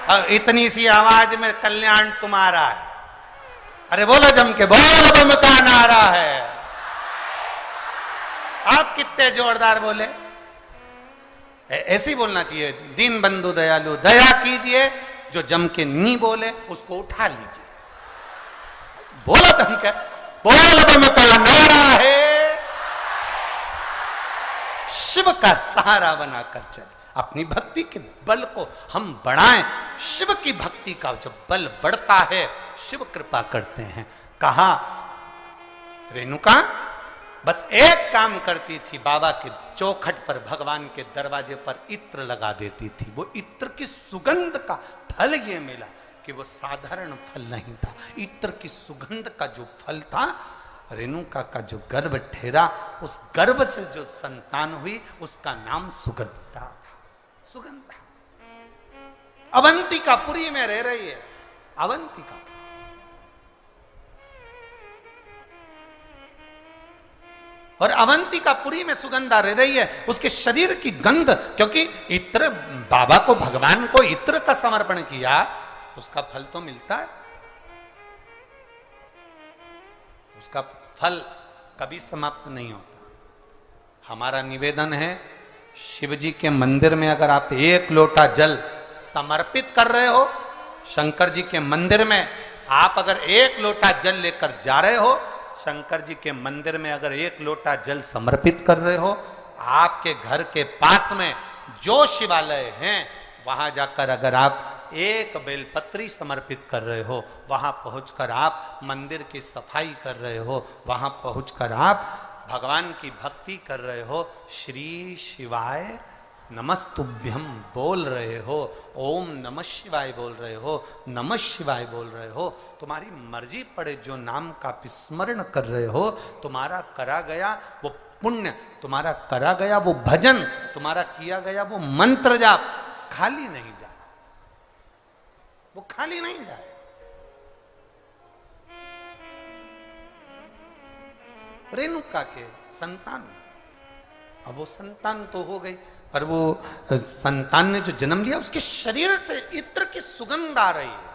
और इतनी सी आवाज में कल्याण तुम्हारा है। अरे बोलो जम के, बोल बम का नारा है। आप कितने जोरदार बोले। ऐसे ही बोलना चाहिए, दीन बंधु दयालु दया कीजिए। जो जम के नहीं बोले उसको उठा लीजिए। बोलो दम के, बोल बम का नारा है। शिव का सहारा बनाकर चले, अपनी भक्ति के बल को हम बढ़ाएं। शिव की भक्ति का जब बल बढ़ता है शिव कृपा करते हैं। कहा रेणुका बस एक काम करती थी, बाबा के चौखट पर भगवान के दरवाजे पर इत्र लगा देती थी। वो इत्र की सुगंध का फल ये मिला कि वो साधारण फल नहीं था। इत्र की सुगंध का जो फल था, रेणुका का जो गर्भ ठहरा, उस गर्भ से जो संतान हुई उसका नाम सुगंधा था। सुगंधा अवंतिकापुरी में रह रही है। अवंतिका और अवंतिकापुरी में सुगंधा रह रही है। उसके शरीर की गंध, क्योंकि इत्र बाबा को, भगवान को इत्र का समर्पण किया, उसका फल तो मिलता है। उसका फल कभी समाप्त नहीं होता। हमारा निवेदन है, शिव जी के मंदिर में अगर आप एक लोटा जल समर्पित कर रहे हो, शंकर जी के मंदिर में आप अगर एक लोटा जल लेकर जा रहे हो, शंकर जी के मंदिर में अगर एक लोटा जल समर्पित कर रहे हो, आपके घर के पास में जो शिवालय हैं वहां जाकर अगर आप एक बेलपत्री समर्पित कर रहे हो, वहां पहुंचकर आप मंदिर की सफाई कर रहे हो, वहां पहुंचकर आप भगवान की भक्ति कर रहे हो, श्री शिवाय नमस्तुभ्यम बोल रहे हो, ओम नमः शिवाय बोल रहे हो, नमः शिवाय बोल रहे हो, तुम्हारी मर्जी पड़े जो नाम का विस्मरण कर रहे हो, तुम्हारा करा गया वो पुण्य, तुम्हारा करा गया वो भजन, तुम्हारा किया गया वो मंत्र जाप खाली नहीं जाए, वो खाली नहीं जाए। रेणुका के संतान, अब वो संतान तो हो गई, पर वो संतान ने जो जन्म लिया उसके शरीर से इत्र की सुगंध आ रही है।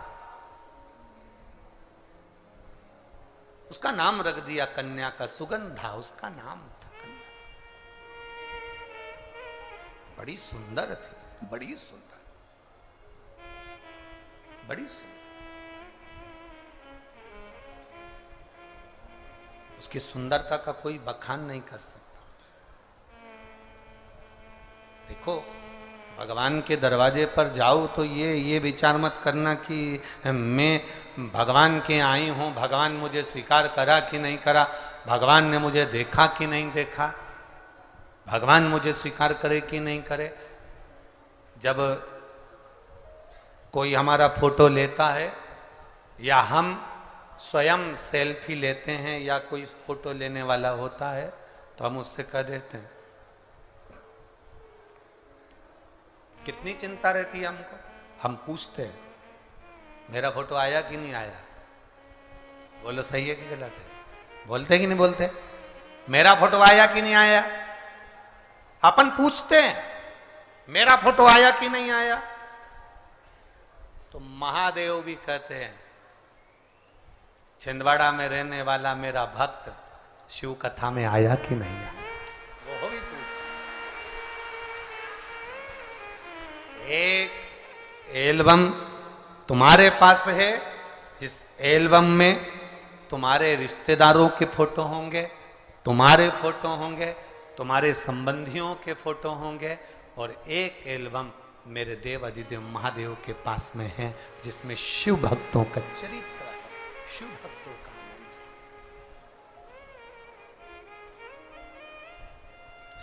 उसका नाम रख दिया कन्या का, सुगंधा उसका नाम था कन्या। बड़ी सुंदर थी, बड़ी सुंदर, बड़ी सुंदर। उसकी सुंदरता का कोई बखान नहीं कर सकता। देखो, भगवान के दरवाजे पर जाओ तो ये विचार मत करना कि मैं भगवान के आई हूं, भगवान मुझे स्वीकार करा कि नहीं करा, भगवान ने मुझे देखा कि नहीं देखा, भगवान मुझे स्वीकार करे कि नहीं करे। जब कोई हमारा फोटो लेता है या हम स्वयं सेल्फी लेते हैं या कोई फोटो लेने वाला होता है तो हम उससे कह देते हैं, कितनी चिंता रहती है हमको। हम पूछते हैं मेरा फोटो आया कि नहीं आया? बोलो सही है कि गलत है? बोलते कि नहीं बोलते? मेरा फोटो आया कि नहीं आया? अपन पूछते हैं मेरा फोटो आया कि नहीं आया? तो महादेव भी कहते हैं छिंदवाड़ा में रहने वाला मेरा भक्त शिव कथा में आया कि नहीं आया? वो भी पूछ। एक एल्बम तुम्हारे पास है, जिस एल्बम में तुम्हारे रिश्तेदारों के फोटो होंगे, तुम्हारे फोटो होंगे, तुम्हारे संबंधियों के फोटो होंगे, और एक एल्बम मेरे देव अधिदेव महादेव के पास में है जिसमें शिव भक्तों का चरित्र है, शिव भक्तों का आनंद।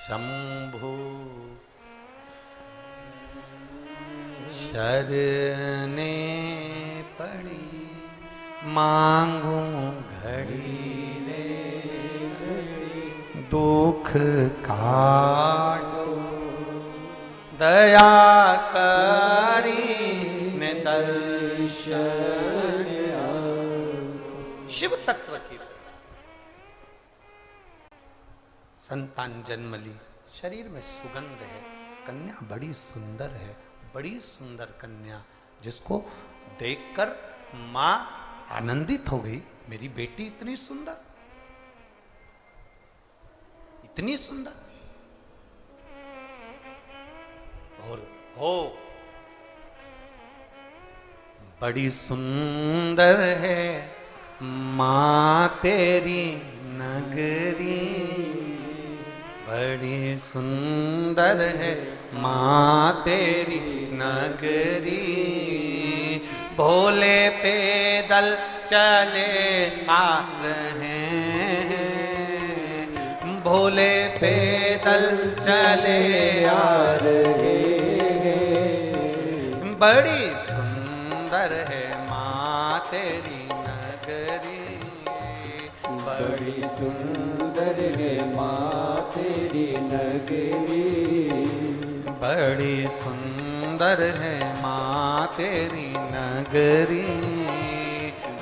शंभु शरणे पड़ी मांगू घड़ी रे, दुख काटो दया करी ने दर्शन। शिव तत्व की संतान जन्म ली, शरीर में सुगंध है, कन्या बड़ी सुंदर है, बड़ी सुंदर कन्या, जिसको देखकर मां आनंदित हो गई, मेरी बेटी इतनी सुंदर, इतनी सुंदर। और हो बड़ी सुंदर है मां तेरी नगरी, बड़ी सुंदर है मां तेरी नगरी, भोले पैदल चले आ रहे हैं, भोले पैदल चले आ रहे हैं, बड़ी सुंदर है मां तेरी नगरी, बड़ी सुंदर है मां तेरी नगरी, बड़ी सुंदर है मां तेरी नगरी,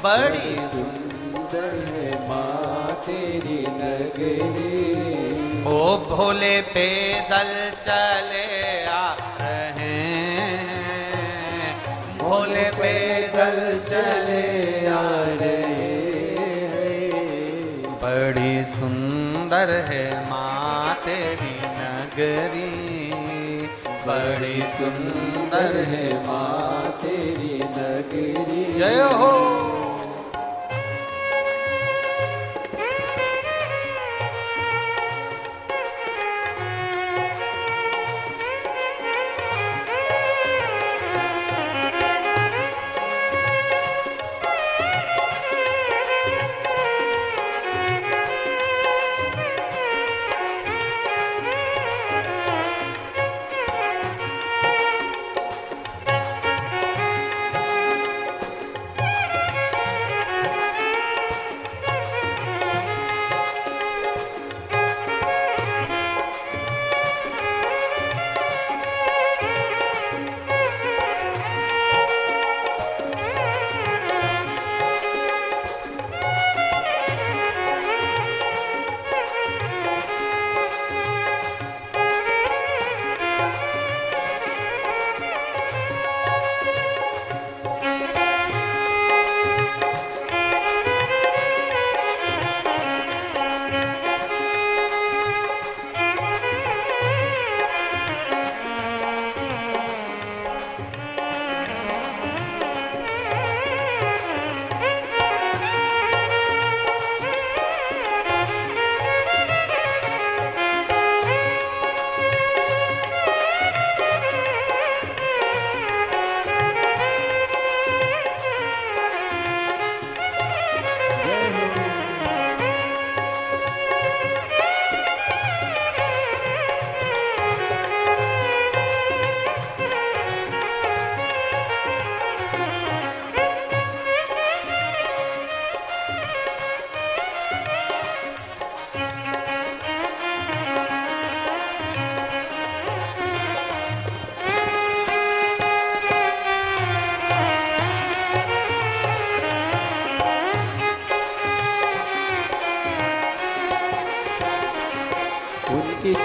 बड़ी सुंदर है मां तेरी नगरी। ओ भोले पैदल चले आ रहे हैं, भोले पैदल चले आ रहे हैं, बड़ी सुंदर है मां तेरी नगरी, बड़ी सुंदर है मां तेरी नगरी। जय हो।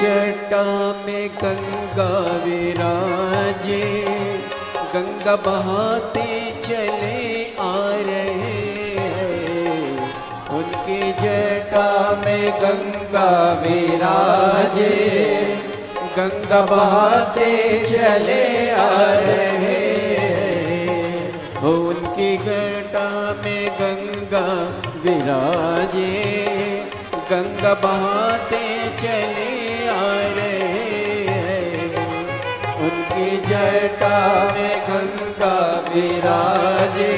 जटा में गंगा विराजे, गंगा बहाते चले आ रहे हैं। उनकी जटा में गंगा विराजे, गंगा बहाते चले आ रहे हैं। उनकी जटा में गंगा विराजे, गंगा बहाते चले आ रहे हैं। उनकी जटा में गंगा विराजे,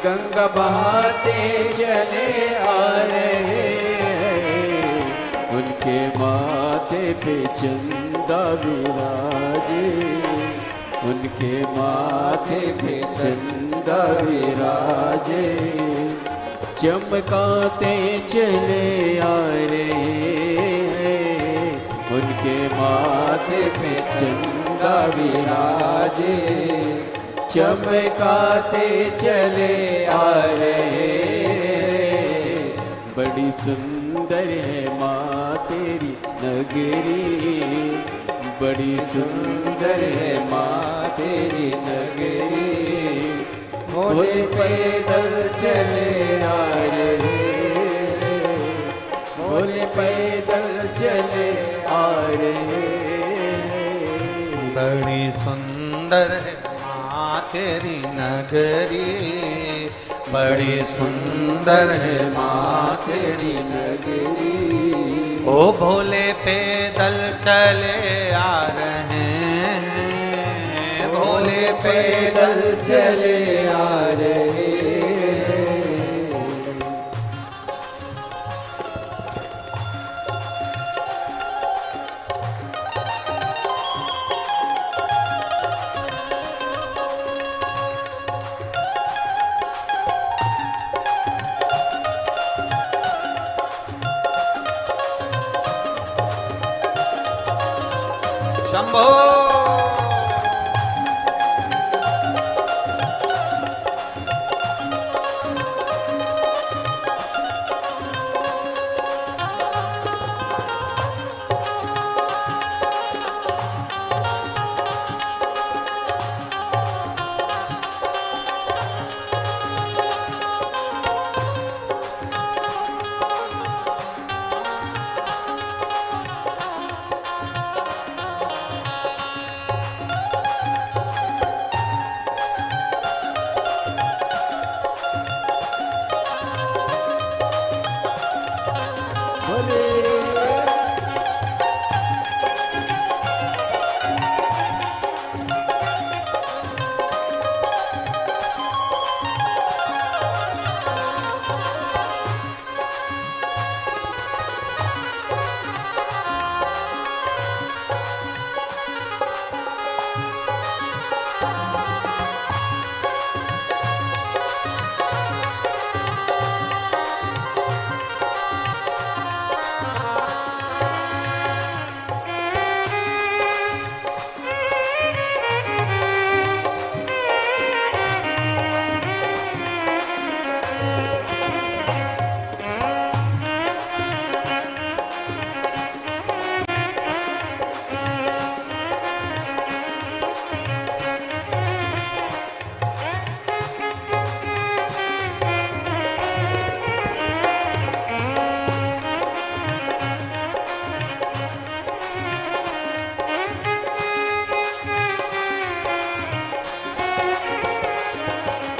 गंगा बहाते चले आ रहे हैं। उनके माथे पे चंदा विराजे, उनके माथे पे चंदा विराजे, चमकाते चले आ रहे हैं। उनके माथे पे चंदा विराजे, चमकाते चले आ रहे हैं। बड़ी सुंदर है माँ तेरी नगरी, बड़ी सुंदर है माँ तेरी नगरी। भोले पैदल चले आ रहे हैं, भोले पैदल चले आ रहे हैं। बड़ी सुंदर है माँ तेरी नगरी, बड़ी सुंदर है माँ तेरी नगरी। ओ भोले पैदल चले आ रहे हैं, भोले पैदल चले आ रहे हैं। शंभो।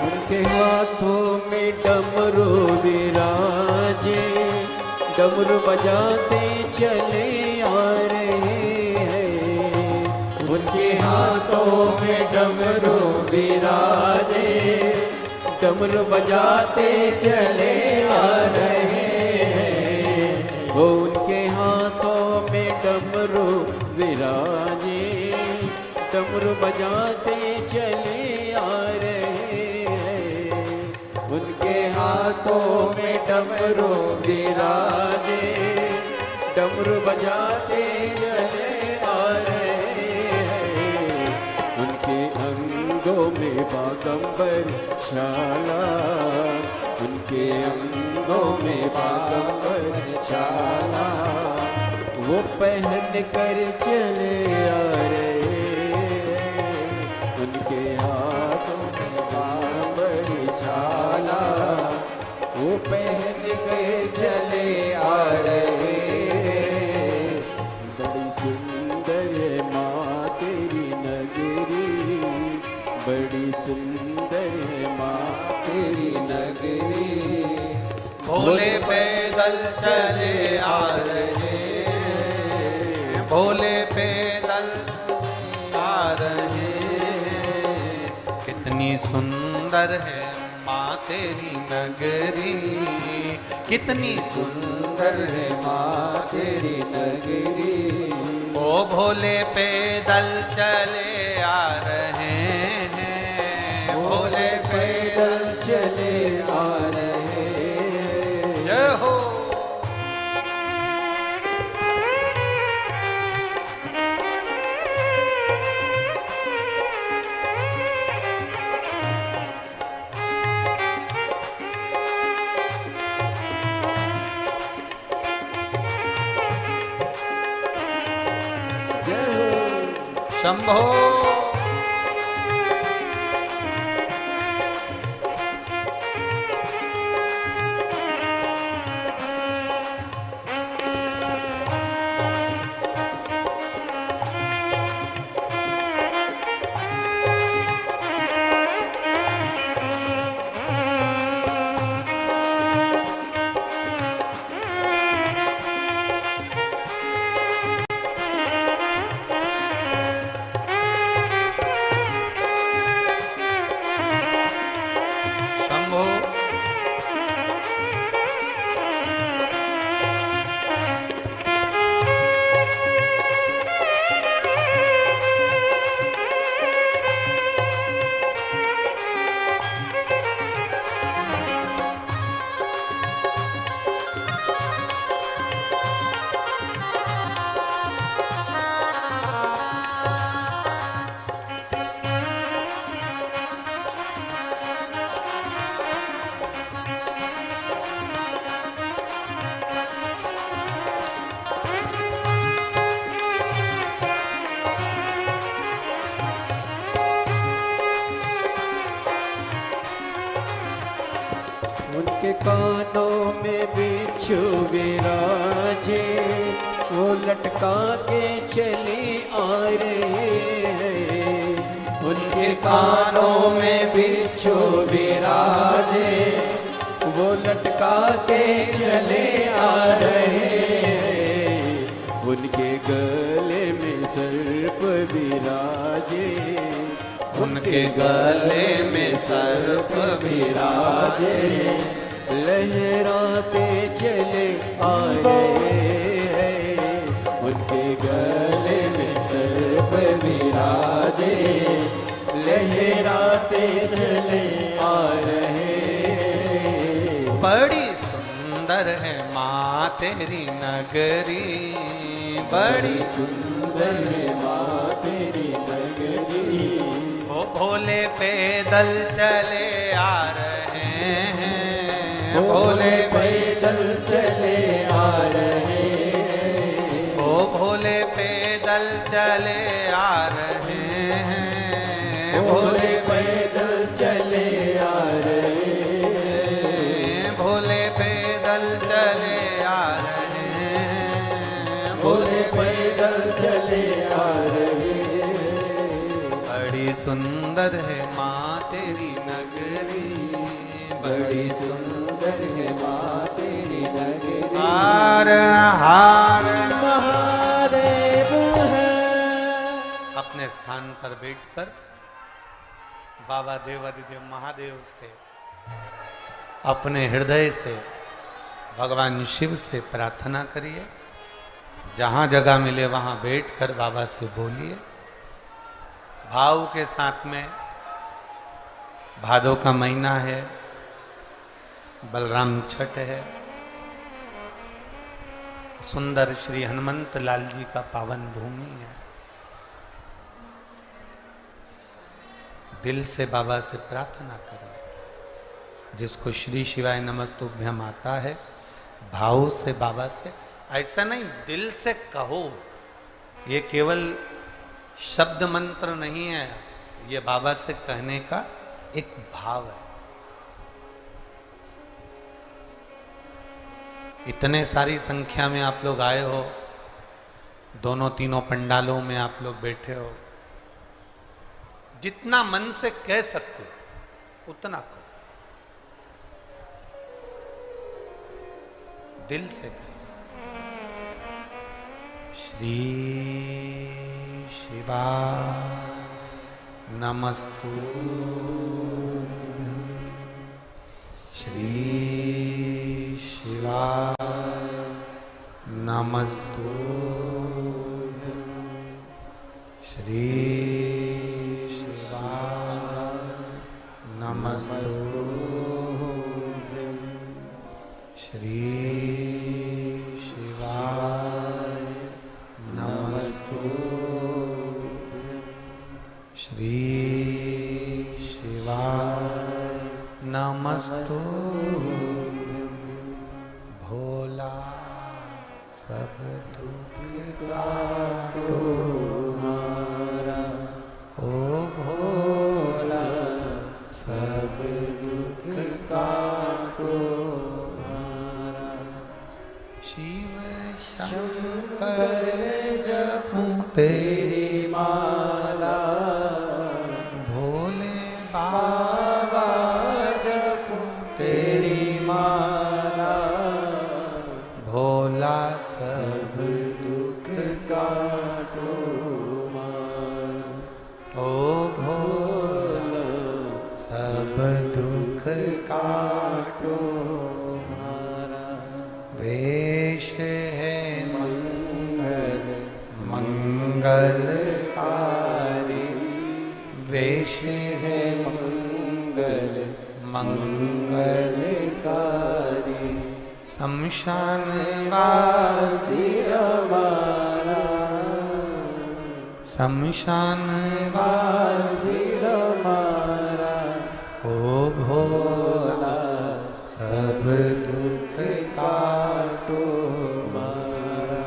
उनके हाथों में डमरू विराजे, डमरू बजाते चले आ रहे हैं। उनके हाथों में डमरू विराजे, डमरू बजाते चले आ रहे हैं। वो उनके हाथों में डमरू विराजे, डमरू बजाते चले आ रहे हैं। उनके हाथों में डमरू विराजे, डमरू बजाते चले आ रहे हैं। उनके अंगों में बागंबर शाला, उनके अंगों में बागंबर शाला, वो पहन कर चले आ रहे हैं, उनके हाथों में बाबरी छाला, वो पहन कर चले आ रहे हैं। बड़ी सुंदर है माँ तेरी नगरी, बड़ी सुंदर है माँ तेरी नगरी। भोले पैदल चले आ रहे हैं, भोले पैदल आ रहे हैं। कितनी सुंदर है माँ तेरी नगरी, कितनी सुंदर है माँ तेरी नगरी। ओ भोले पैदल चले आ रहे हैं, भोले पैदल चले आ रहे हैं। जय हो। शंभो। उनके कानों में बिच्छू विराजे, वो लटका के चले आ रहे हैं। उनके कानों में बिच्छू विराजे, वो लटका के चले आ रहे हैं। उनके गले में सर्प विराजे, उनके गले में सर्प विराजे, लहराते चले आ रहे हैं। उनके गले में सर्प विराजे, लहराते चले आ रहे हैं। बड़ी सुंदर है माँ तेरी नगरी, बड़ी सुंदर है माँ तेरी नगरी। वो भोले पैदल चले आ रहे हैं, भोले पैदल चले आ रहे हैं। वो भोले पैदल चले आ रहे हैं, भोले पैदल चले आ रहे हैं। भोले पैदल चले आ रहे हैं, भोले पैदल चले आ रहे हैं। बड़ी सुंदर है माँ तेरी नगरी, बड़ी सुंदर है माँ तेरी नगरी। हार हार महादेव है। अपने स्थान पर बैठकर बाबा देवादिदेव महादेव से अपने हृदय से भगवान शिव से प्रार्थना करिए। जहां जगह मिले वहां बैठकर बाबा से बोलिए। भाव के साथ में भादों का महीना है, बलराम छठ है, सुंदर श्री हनुमंत लाल जी का पावन भूमि है। दिल से बाबा से प्रार्थना करिए। जिसको श्री शिवाय नमस्तुभ्यम आता है, भाव से बाबा से ऐसा नहीं, दिल से कहो। ये केवल शब्द मंत्र नहीं है, ये बाबा से कहने का एक भाव है। इतने सारी संख्या में आप लोग आए हो, दोनों तीनों पंडालों में आप लोग बैठे हो, जितना मन से कह सकते हो उतना कहो, दिल से कहो। श्री शिवा नमस्तुभ्यं, श्री शिवा नमस्तुभ्यं, श्री शिवा नमस्तुभ्यं, श्री शिवा नमस्तुभ्यं, श्री शिवा नमस्तुभ्यं। भोला सब दुख काटो हमारा, ओ भोला सब दुख काटो हमारा। शिव शंकर जपूं तेरी माला, भोले बाबा जपूं तेरी माला, भोला सब दुख काटो हमारा, ओ भोला सब दुख काटो हमारा। वेश है मंगल मंगलकारी, वेश है मंगल मंगलकारी, शमशान वासी हमारा, शमशान वासी हमारा, ओ भोला सब दुख काटो हमारा,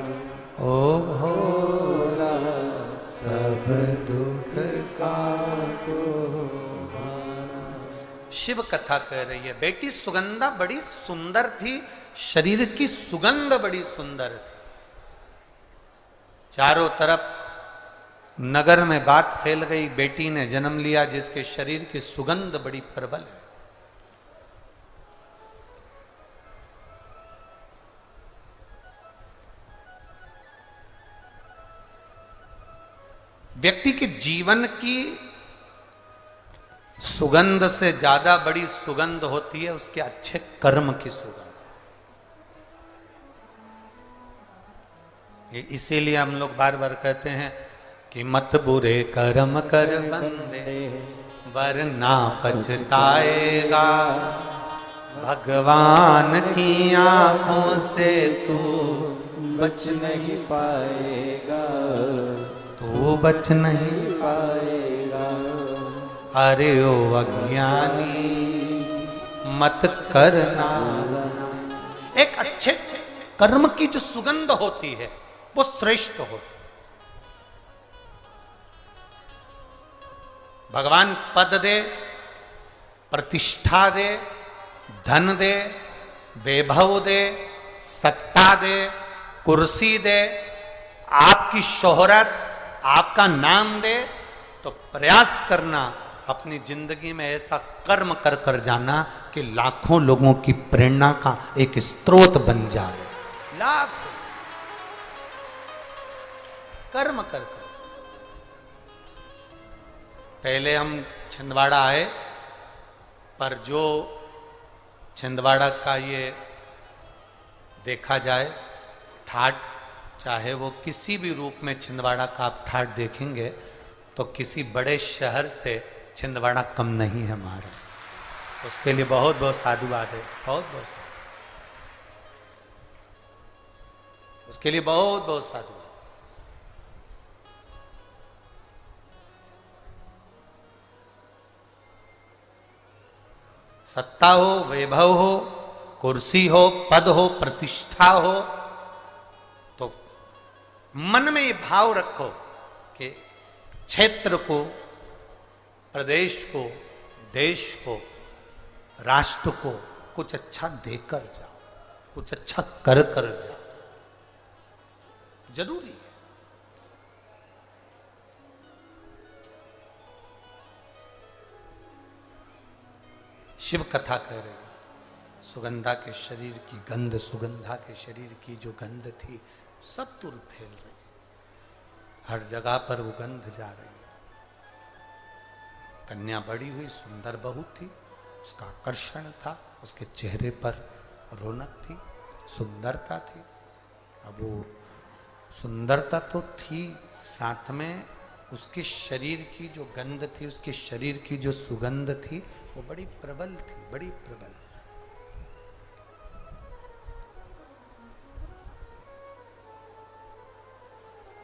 ओ भोला सब दुख काटो हमारा। शिव कथा कह रही है, बेटी सुगंधा बड़ी सुंदर थी, शरीर की सुगंध बड़ी सुंदर थी। चारों तरफ नगर में बात फैल गई, बेटी ने जन्म लिया जिसके शरीर की सुगंध बड़ी प्रबल है। व्यक्ति के जीवन की सुगंध से ज्यादा बड़ी सुगंध होती है उसके अच्छे कर्म की सुगंध। इसीलिए हम लोग बार बार कहते हैं कि मत बुरे कर्म कर बंदे, वरना पछताएगा, भगवान की आंखों से तू बच नहीं पाएगा, तू बच नहीं पाएगा। अरे ओ अज्ञानी मत करना। एक अच्छे कर्म की जो सुगंध होती है वो श्रेष्ठ होती है। भगवान पद दे, प्रतिष्ठा दे, धन दे, वैभव दे, सत्ता दे, कुर्सी दे, आपकी शोहरत, आपका नाम दे, तो प्रयास करना अपनी जिंदगी में ऐसा कर्म कर कर जाना कि लाखों लोगों की प्रेरणा का एक स्रोत बन जाए। लाख कर्म कर कर। पहले हम छिंदवाड़ा आए, पर जो छिंदवाड़ा का ये देखा जाए ठाट, चाहे वो किसी भी रूप में छिंदवाड़ा का आप ठाट देखेंगे तो किसी बड़े शहर से छिंदवाड़ा कम नहीं है हमारा। उसके लिए बहुत बहुत साधुवाद है, बहुत बहुत उसके लिए बहुत बहुत साधुवाद। सत्ता हो, वैभव हो, कुर्सी हो, पद हो, प्रतिष्ठा हो, मन में ये भाव रखो कि क्षेत्र को, प्रदेश को, देश को, राष्ट्र को कुछ अच्छा देकर जाओ, कुछ अच्छा कर जाओ। जरूरी है। शिव कथा कह रही है, सुगंधा के शरीर की गंध, सुगंधा के शरीर की जो गंध थी सब दूर फैल रही, हर जगह पर वो गंध जा रही है। कन्या बड़ी हुई, सुंदर बहू थी, उसका आकर्षण था, उसके चेहरे पर रौनक थी, सुंदरता थी। अब वो सुंदरता तो थी, साथ में उसके शरीर की जो गंध थी, उसके शरीर की जो सुगंध थी, वो बड़ी प्रबल थी, बड़ी प्रबल।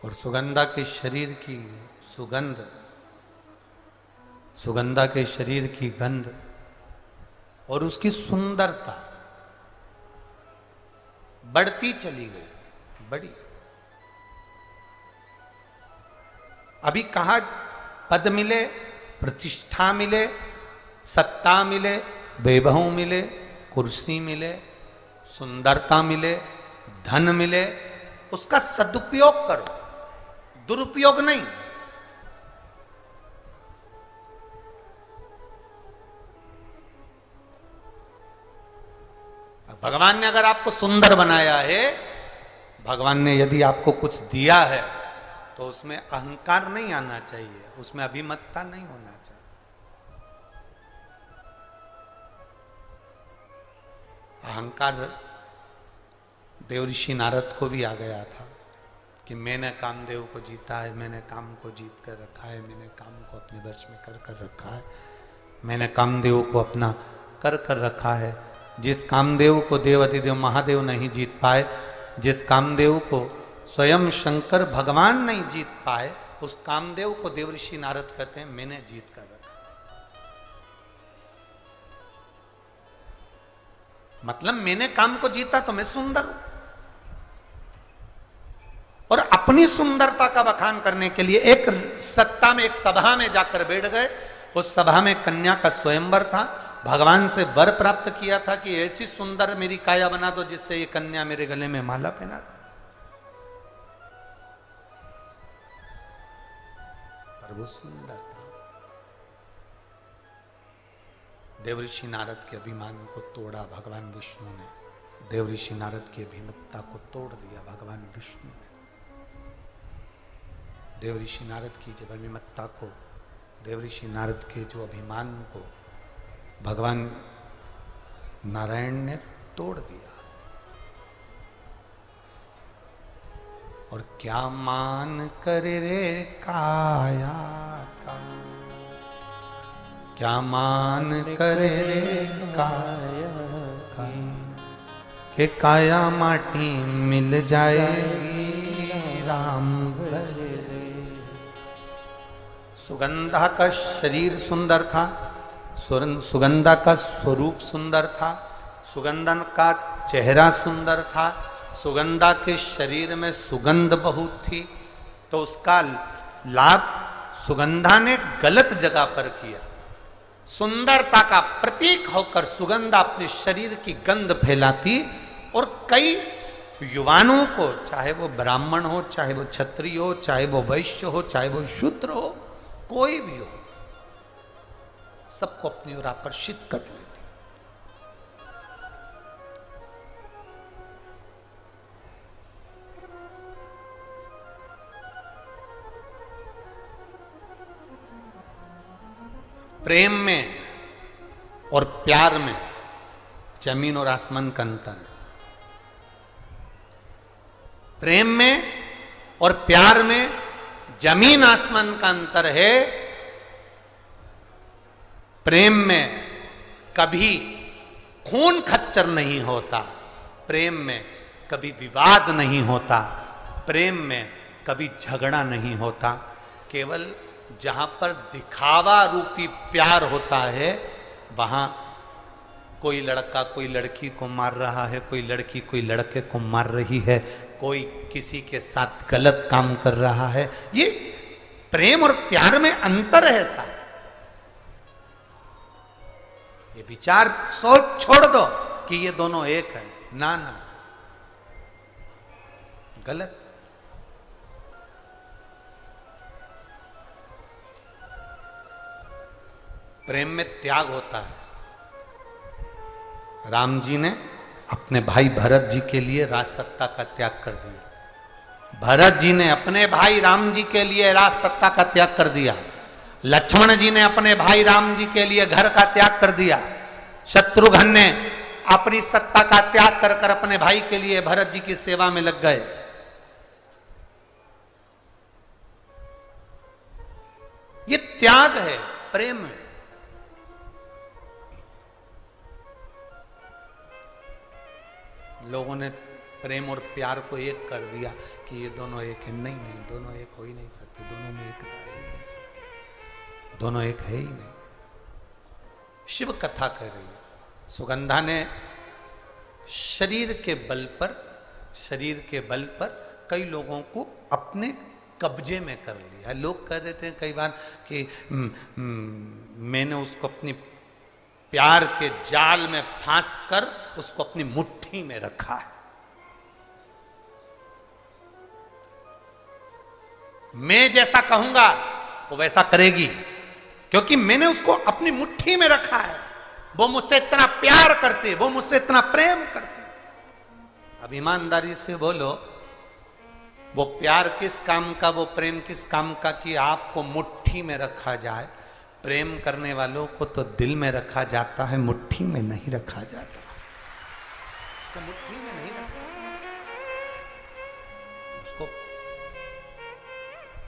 और सुगंधा के शरीर की सुगंध, सुगंधा के शरीर की गंध और उसकी सुंदरता बढ़ती चली गई, बड़ी। अभी कहा पद मिले, प्रतिष्ठा मिले, सत्ता मिले, वैभव मिले, कुर्सी मिले, सुंदरता मिले, धन मिले, उसका सदुपयोग करो, दुरुपयोग नहीं। भगवान ने अगर आपको सुंदर बनाया है, भगवान ने यदि आपको कुछ दिया है, तो उसमें अहंकार नहीं आना चाहिए, उसमें अभिमतता नहीं होना चाहिए। अहंकार देवऋषि नारद को भी आ गया था कि मैंने कामदेव को जीता है, मैंने काम को जीत कर रखा है, मैंने काम को अपने वश में कर रखा है, मैंने कामदेव को अपना कर रखा है। जिस कामदेव को देवाधिदेव महादेव नहीं जीत पाए, जिस कामदेव को स्वयं शंकर भगवान नहीं जीत पाए, उस कामदेव को देवऋषि नारद कहते हैं मैंने जीत कर रखा। मतलब मैंने काम को जीता तो मैं सुंदर हूं। और अपनी सुंदरता का बखान करने के लिए एक सत्ता में, एक सभा में जाकर बैठ गए। उस सभा में कन्या का स्वयंवर था। भगवान से वर प्राप्त किया था कि ऐसी सुंदर मेरी काया बना दो जिससे ये कन्या मेरे गले में माला पहना दे। पर वो सुंदर था। देवऋषि नारद के अभिमान को तोड़ा भगवान विष्णु ने। देवऋषि नारद की अभिमतता को तोड़ दिया भगवान विष्णु ने। देवऋषि नारद की जब अभिमतता को, देवऋषि नारद के जो अभिमान को भगवान नारायण ने तोड़ दिया। और क्या मान करे रे काया का, क्या मान करे रे काया का, के काया माटी मिल जाएगी राम भजे। सुगंधा का शरीर सुंदर था, सुगंधा का स्वरूप सुंदर था, सुगंधा का चेहरा सुंदर था, सुगंधा के शरीर में सुगंध बहुत थी। तो उसका लाभ सुगंधा ने गलत जगह पर किया। सुंदरता का प्रतीक होकर सुगंधा अपने शरीर की गंध फैलाती और कई युवानों को, चाहे वो ब्राह्मण हो, चाहे वो क्षत्रिय हो, चाहे वो वैश्य हो, चाहे वो शूद्र हो, कोई भी हो, सबको अपनी ओर आकर्षित कर लेती। प्रेम में और प्यार में जमीन और आसमान का अंतर है। प्रेम में और प्यार में जमीन आसमान का अंतर है। प्रेम में कभी खून खच्चर नहीं होता, प्रेम में कभी विवाद नहीं होता, प्रेम में कभी झगड़ा नहीं होता। केवल जहां पर दिखावा रूपी प्यार होता है, वहां कोई लड़का कोई लड़की को मार रहा है, कोई लड़की कोई लड़के को मार रही है, कोई किसी के साथ गलत काम कर रहा है। ये प्रेम और प्यार में अंतर है साहब। ये विचार सोच छोड़ दो कि ये दोनों एक है, ना ना, गलत। प्रेम में त्याग होता है। राम जी ने अपने भाई भरत जी के लिए राज सत्ता का त्याग कर दिया। भरत जी ने अपने भाई राम जी के लिए राज सत्ता का त्याग कर दिया। लक्ष्मण जी ने अपने भाई राम जी के लिए घर का त्याग कर दिया। शत्रुघ्न ने अपनी सत्ता का त्याग कर कर अपने भाई के लिए भरत जी की सेवा में लग गए। ये त्याग है प्रेम में। लोगों ने प्रेम और प्यार को एक कर दिया कि ये दोनों एक है। नहीं नहीं, दोनों एक हो ही नहीं सकते, दोनों में एक है ही नहीं सकते, दोनों एक है ही नहीं। शिव कथा कह रही है, सुगंधा ने शरीर के बल पर कई लोगों को अपने कब्जे में कर लिया। लोग कह देते हैं कई बार कि मैंने उसको अपनी प्यार के जाल में फांस कर उसको अपनी मुट्ठी में रखा है। मैं जैसा कहूंगा वो वैसा करेगी, क्योंकि मैंने उसको अपनी मुट्ठी में रखा है। वो मुझसे इतना प्यार करते, वो मुझसे इतना प्रेम करते। अब ईमानदारी से बोलो, वो प्यार किस काम का, वो प्रेम किस काम का कि आपको मुट्ठी में रखा जाए। प्रेम करने वालों को तो दिल में रखा जाता है, मुट्ठी में नहीं रखा जाता। तो मुट्ठी में नहीं रखा उसको।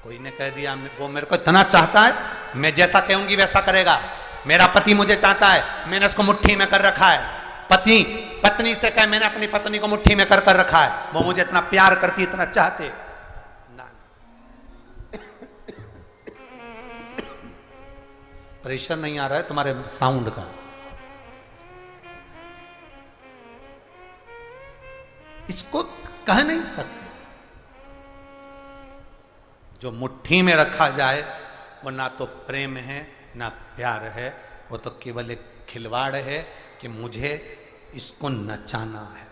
कोई ने कह दिया वो मेरे को इतना चाहता है, मैं जैसा कहूंगी वैसा करेगा। मेरा पति मुझे चाहता है, मैंने उसको मुट्ठी में कर रखा है। पति पत्नी से कहे मैंने अपनी पत्नी को मुट्ठी में कर रखा है, वो मुझे इतना प्यार करती, इतना चाहते। प्रेशर नहीं आ रहा है तुम्हारे साउंड का। इसको कह नहीं सकते। जो मुट्ठी में रखा जाए वो ना तो प्रेम है ना प्यार है, वो तो केवल एक खिलवाड़ है कि मुझे इसको नचाना है,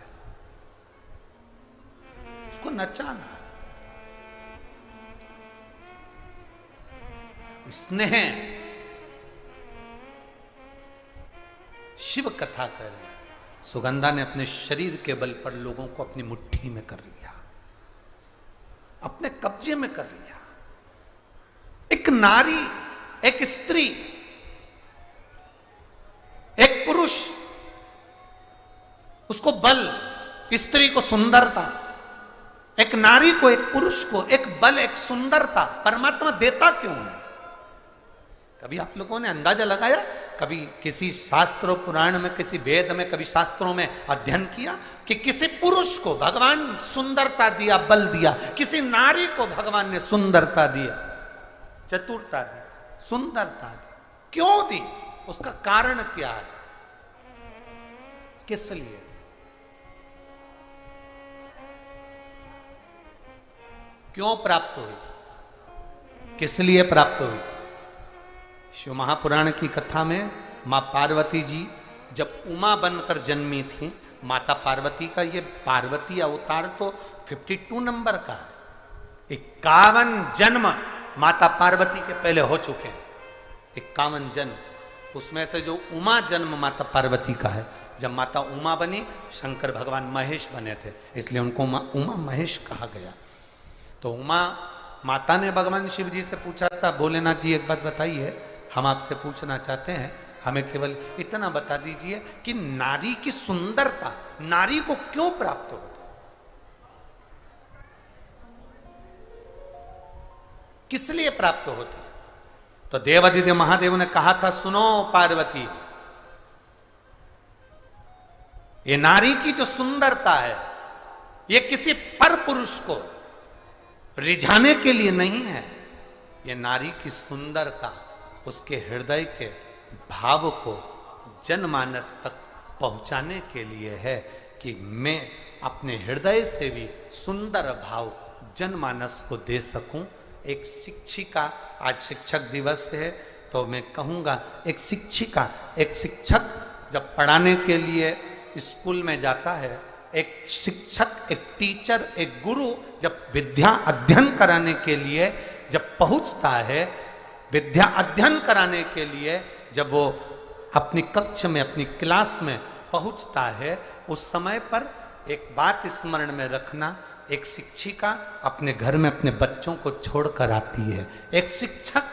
इसको नचाना है। स्नेह शिव कथा कर रहे हैं। सुगंधा ने अपने शरीर के बल पर लोगों को अपनी मुट्ठी में कर लिया, अपने कब्जे में कर लिया। एक नारी, एक स्त्री, एक पुरुष, उसको बल, स्त्री को सुंदरता, एक नारी को, एक पुरुष को एक बल, एक सुंदरता परमात्मा देता क्यों है? कभी आप लोगों ने अंदाजा लगाया? कभी किसी शास्त्रों पुराण में, किसी वेद में, कभी शास्त्रों में अध्ययन किया कि किसी पुरुष को भगवान सुंदरता दिया, बल दिया, किसी नारी को भगवान ने सुंदरता दिया, चतुरता दी, सुंदरता दी? क्यों दी? उसका कारण क्या है? किस लिए? क्यों प्राप्त हुई? किस लिए प्राप्त हुई? शिव महापुराण की कथा में मां पार्वती जी जब उमा बनकर जन्मी थी, माता पार्वती का ये पार्वती अवतार तो 52 नंबर का है। 51 जन्म माता पार्वती के पहले हो चुके हैं। 51 जन्म, उसमें से जो उमा जन्म माता पार्वती का है, जब माता उमा बनी शंकर भगवान महेश बने थे, इसलिए उनको उमा महेश कहा गया। तो उमा माता ने भगवान शिव जी से पूछा था, भोलेनाथ जी एक बात बताइए, हम आपसे पूछना चाहते हैं, हमें केवल इतना बता दीजिए कि नारी की सुंदरता नारी को क्यों प्राप्त होती, किस लिए प्राप्त होती? तो देवादिदेव महादेव ने कहा था, सुनो पार्वती, ये नारी की जो सुंदरता है ये किसी पर पुरुष को रिझाने के लिए नहीं है। ये नारी की सुंदरता उसके हृदय के भाव को जनमानस तक पहुंचाने के लिए है कि मैं अपने हृदय से भी सुंदर भाव जनमानस को दे सकूं। एक शिक्षिका, आज शिक्षक दिवस है तो मैं कहूँगा एक शिक्षिका, एक शिक्षक जब पढ़ाने के लिए स्कूल में जाता है, एक शिक्षक, एक टीचर, एक गुरु जब विद्या अध्ययन कराने के लिए जब पहुंचता है, विद्या अध्ययन कराने के लिए जब वो अपनी कक्ष में, अपनी क्लास में पहुंचता है, उस समय पर एक बात स्मरण में रखना, एक शिक्षिका अपने घर में अपने बच्चों को छोड़कर आती है, एक शिक्षक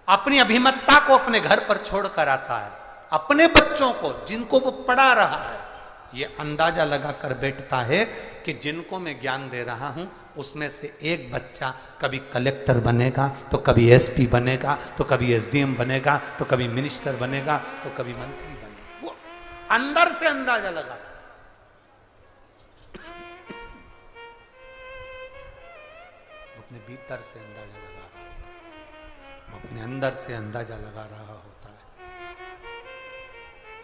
अपनी अभिमतता को अपने घर पर छोड़कर आता है, अपने बच्चों को जिनको वो पढ़ा रहा है, ये अंदाजा लगाकर बैठता है कि जिनको मैं ज्ञान दे रहा हूं उसमें से एक बच्चा कभी कलेक्टर बनेगा, तो कभी एसपी बनेगा, तो कभी एसडीएम बनेगा, तो कभी मिनिस्टर बनेगा, तो कभी मंत्री बनेगा। वो अंदर से अंदाजा लगाता, अपने भीतर से अंदाजा लगा रहा होता, वो अपने अंदर से अंदाजा लगा रहा होता है।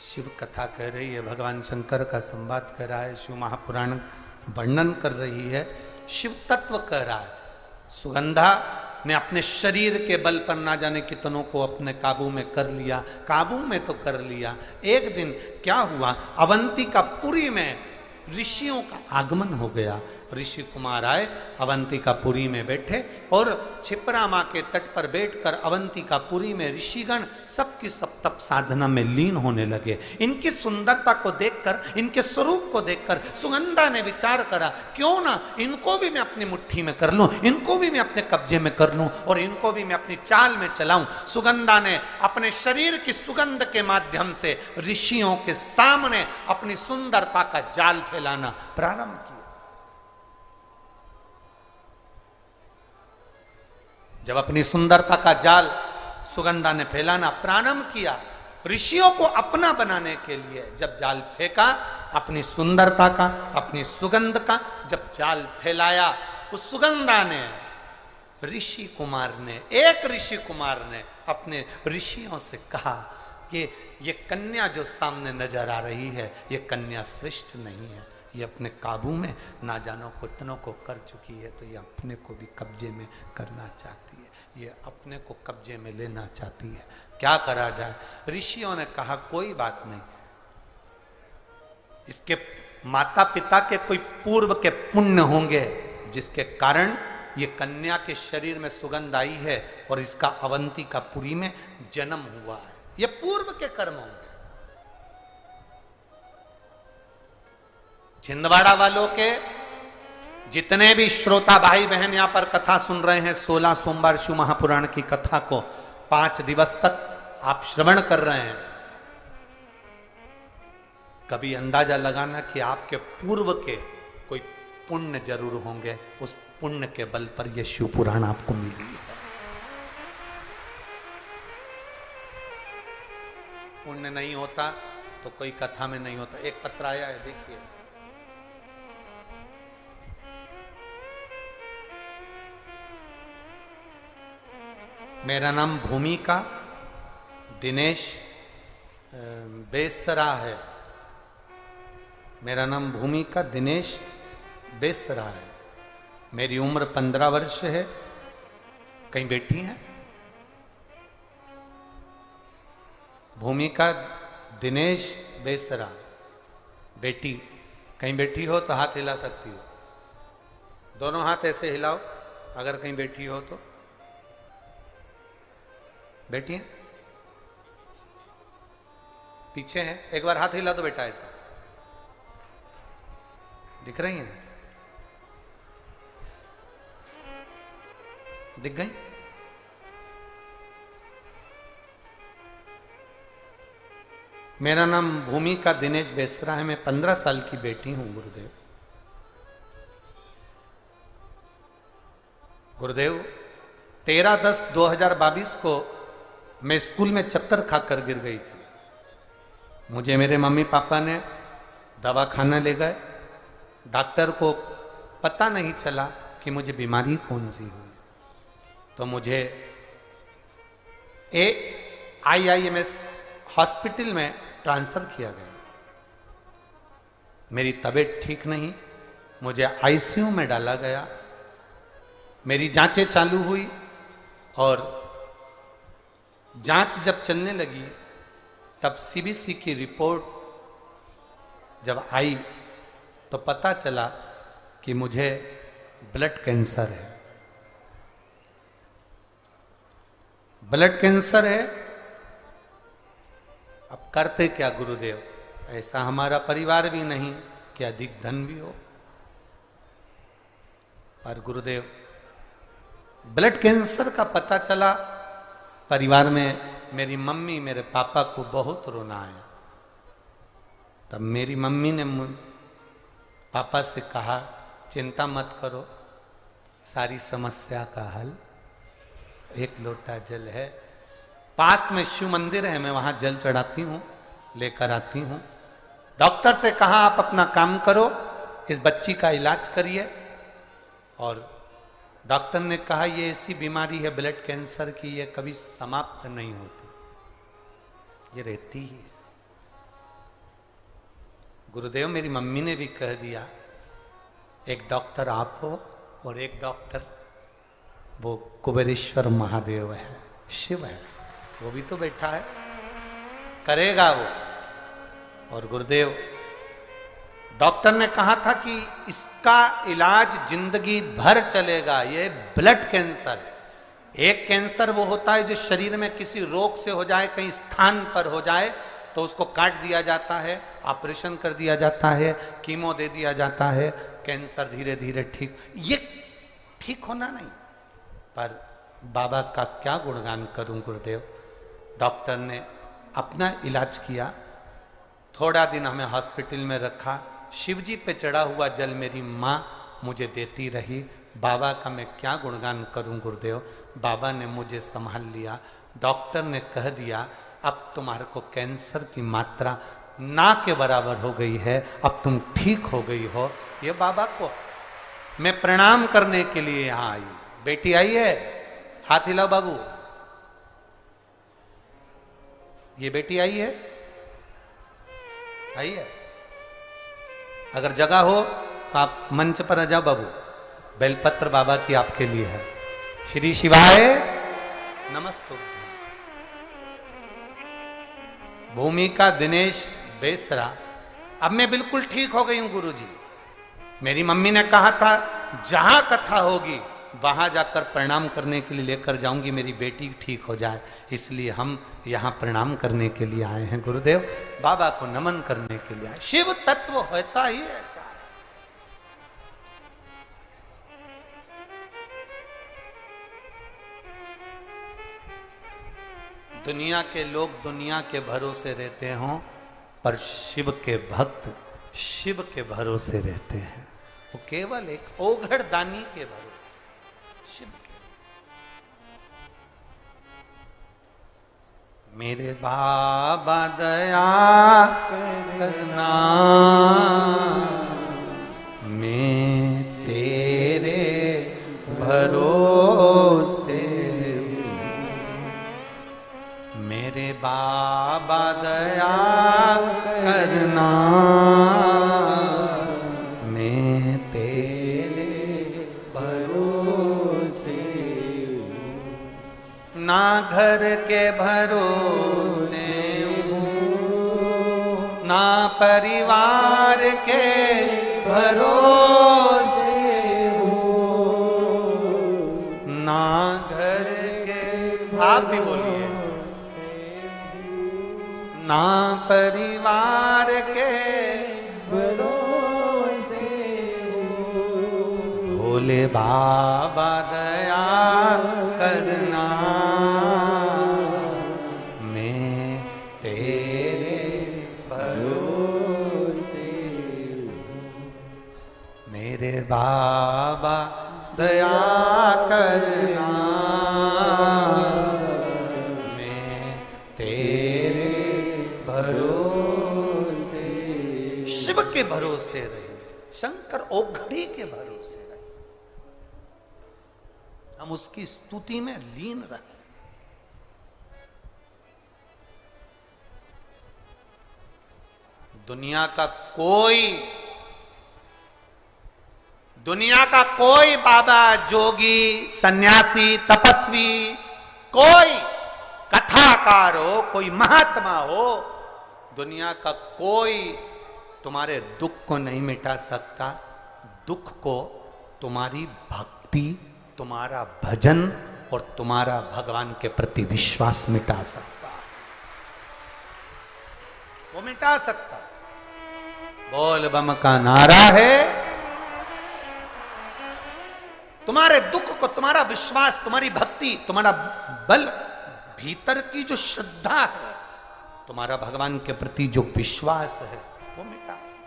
शिव कथा कह रही है, भगवान शंकर का संवाद कर रहा है, शिव महापुराण वर्णन कर रही है, शिव तत्व कह रहा है। सुगंधा ने अपने शरीर के बल पर ना जाने कितनों को अपने काबू में कर लिया, काबू में तो कर लिया। एक दिन क्या हुआ, अवंतिकापुरी में ऋषियों का आगमन हो गया। ऋषि कुमार आए, अवंतिकापुरी में बैठे और क्षिप्रा माँ के तट पर बैठकर अवंतिकापुरी में ऋषिगण सबकी सब तप साधना में लीन होने लगे। इनकी सुंदरता को देखकर, इनके स्वरूप को देखकर सुगंधा ने विचार करा, क्यों ना इनको भी मैं अपनी मुट्ठी में कर लूं, इनको भी मैं अपने कब्जे में कर लूं और इनको भी मैं अपनी चाल में चलाऊं। सुगंधा ने अपने शरीर की सुगंध के माध्यम से ऋषियों के सामने अपनी सुंदरता का जाल फैलाना प्रारंभ किया। जब अपनी सुंदरता का जाल सुगंधा ने फैलाना प्रारंभ किया, ऋषियों को अपना बनाने के लिए जब जाल फेंका, अपनी सुंदरता का, अपनी सुगंध का जब जाल फैलाया, उस सुगंधा ने, ऋषि कुमार ने, एक ऋषि कुमार ने अपने ऋषियों से कहा कि ये कन्या जो सामने नजर आ रही है, ये कन्या श्रेष्ठ नहीं है, ये अपने काबू में ना जानो कितनों को कर चुकी है, तो ये अपने को भी कब्जे में करना चाहती है, ये अपने को कब्जे में लेना चाहती है, क्या करा जाए। ऋषियों ने कहा कोई बात नहीं, इसके माता पिता के कोई पूर्व के पुण्य होंगे जिसके कारण ये कन्या के शरीर में सुगंध आई है और इसका अवंतिकापुरी में जन्म हुआ है, ये पूर्व के कर्म होंगे। छिंदवाड़ा वालों के जितने भी श्रोता भाई बहन यहां पर कथा सुन रहे हैं, 16 सोमवार शिव महापुराण की कथा को 5 दिवस तक आप श्रवण कर रहे हैं, कभी अंदाजा लगाना कि आपके पूर्व के कोई पुण्य जरूर होंगे, उस पुण्य के बल पर यह शिव पुराण आपको मिली है। पुण्य नहीं होता तो कोई कथा में नहीं होता। एक पत्र आया है, देखिए, मेरा नाम भूमिका दिनेश बेसरा है, मेरा नाम भूमिका दिनेश बेसरा है, मेरी उम्र 15 वर्ष है। कहीं बैठी हैं? भूमिका दिनेश बेसरा, बेटी कहीं बैठी हो तो हाथ हिला सकती हो, दोनों हाथ ऐसे हिलाओ अगर कहीं बैठी हो तो। बैठी हैं? पीछे हैं? एक बार हाथ हिला दो बेटा, ऐसा दिख रही हैं? दिख गई? मेरा नाम भूमिका दिनेश बेसरा है, मैं 15 साल की बेटी हूं। गुरुदेव, गुरुदेव 13/10/2022 को मैं स्कूल में चक्कर खाकर गिर गई थी। मुझे मेरे मम्मी पापा ने दवाखाना ले गए, डॉक्टर को पता नहीं चला कि मुझे बीमारी कौन सी हुई, तो मुझे IIMS हॉस्पिटल में ट्रांसफर किया गया। मेरी तबीयत ठीक नहीं, मुझे आईसीयू में डाला गया। मेरी जांचें चालू हुई और जांच जब चलने लगी तब सीबीसी की रिपोर्ट जब आई तो पता चला कि मुझे ब्लड कैंसर है। ब्लड कैंसर है। अब करते क्या गुरुदेव, ऐसा हमारा परिवार भी नहीं कि अधिक धन भी हो। पर गुरुदेव, ब्लड कैंसर का पता चला, परिवार में मेरी मम्मी मेरे पापा को बहुत रोना आया। तब मेरी मम्मी ने पापा से कहा, चिंता मत करो, सारी समस्या का हल एक लोटा जल है। पास में शिव मंदिर है, मैं वहां जल चढ़ाती हूं, लेकर आती हूं। डॉक्टर से कहा आप अपना काम करो, इस बच्ची का इलाज करिए। और डॉक्टर ने कहा ये ऐसी बीमारी है ब्लड कैंसर की, ये कभी समाप्त नहीं होती, ये रहती ही है। गुरुदेव, मेरी मम्मी ने भी कह दिया, एक डॉक्टर आप हो और एक डॉक्टर वो कुबेरेश्वर महादेव है, शिव है, वो भी तो बैठा है, करेगा वो। और गुरुदेव, डॉक्टर ने कहा था कि इसका इलाज जिंदगी भर चलेगा, ये ब्लड कैंसर है। एक कैंसर वो होता है जो शरीर में किसी रोग से हो जाए, कहीं स्थान पर हो जाए तो उसको काट दिया जाता है, ऑपरेशन कर दिया जाता है, कीमो दे दिया जाता है, कैंसर धीरे धीरे ठीक। ये ठीक होना नहीं। पर बाबा का क्या गुणगान करूं गुरुदेव। डॉक्टर ने अपना इलाज किया, थोड़ा दिन हमें हॉस्पिटल में रखा। शिवजी पे चढ़ा हुआ जल मेरी माँ मुझे देती रही। बाबा का मैं क्या गुणगान करूं गुरुदेव। बाबा ने मुझे संभाल लिया। डॉक्टर ने कह दिया अब तुम्हारे को कैंसर की मात्रा ना के बराबर हो गई है, अब तुम ठीक हो गई हो। ये बाबा को मैं प्रणाम करने के लिए यहां आई। बेटी आई है, हाथ हिलाओ बाबू। ये बेटी आई है, आई है। अगर जगह हो तो आप मंच पर आ जाओ बाबू। बेलपत्र बाबा की आपके लिए है। श्री शिवाय नमस्तु। भूमिका दिनेश बेसरा। अब मैं बिल्कुल ठीक हो गई हूं गुरुजी। मेरी मम्मी ने कहा था जहां कथा होगी वहां जाकर प्रणाम करने के लिए लेकर जाऊंगी, मेरी बेटी ठीक हो जाए। इसलिए हम यहां प्रणाम करने के लिए आए हैं गुरुदेव, बाबा को नमन करने के लिए आए। शिव तत्व होता ही ऐसा। दुनिया के लोग दुनिया के भरोसे रहते हों, पर शिव के भक्त शिव के भरोसे रहते हैं। वो केवल एक ओघड़ दानी के भरोसे शिव के। मेरे बाबा दया करना, मैं तेरे भरोसे। मेरे बाबा दया करना, मैं तेरे भरोसे। ना घर के भरोसे हूँ, ना परिवार के भरोसे हूँ, ना घर के। आप भी बोलिए। ना परिवार के भरोसे हूँ। भोले बाबा दया करना, मैं तेरे भरोसे हूँ। मेरे बाबा दया करना, मैं तेरे भरोसे। शिव के भरोसे रहिए, शंकर ओघड़ी के भरोसे रहिए। हम उसकी स्तुति में लीन रहे। दुनिया का कोई दुनिया का कोई बाबा, जोगी, सन्यासी, तपस्वी, कोई कथाकार हो, कोई महात्मा हो, दुनिया का कोई तुम्हारे दुख को नहीं मिटा सकता। दुख को तुम्हारी भक्ति, तुम्हारा भजन और तुम्हारा भगवान के प्रति विश्वास मिटा सकता, वो मिटा सकता। बोल बम का नारा है, तुम्हारे दुख को, तुम्हारा विश्वास, तुम्हारी भक्ति, तुम्हारा बल, भीतर की जो श्रद्धा है, तुम्हारा भगवान के प्रति जो विश्वास है, वो मिटा सकता।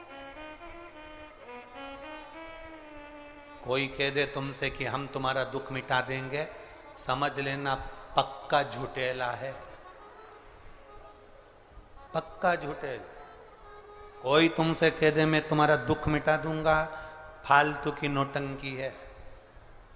कोई कह दे तुमसे कि हम तुम्हारा दुख मिटा देंगे, समझ लेना पक्का झूठेला है, पक्का झूठेला। कोई तुमसे कह दे मैं तुम्हारा दुख मिटा दूंगा, फालतू की नौटंकी है।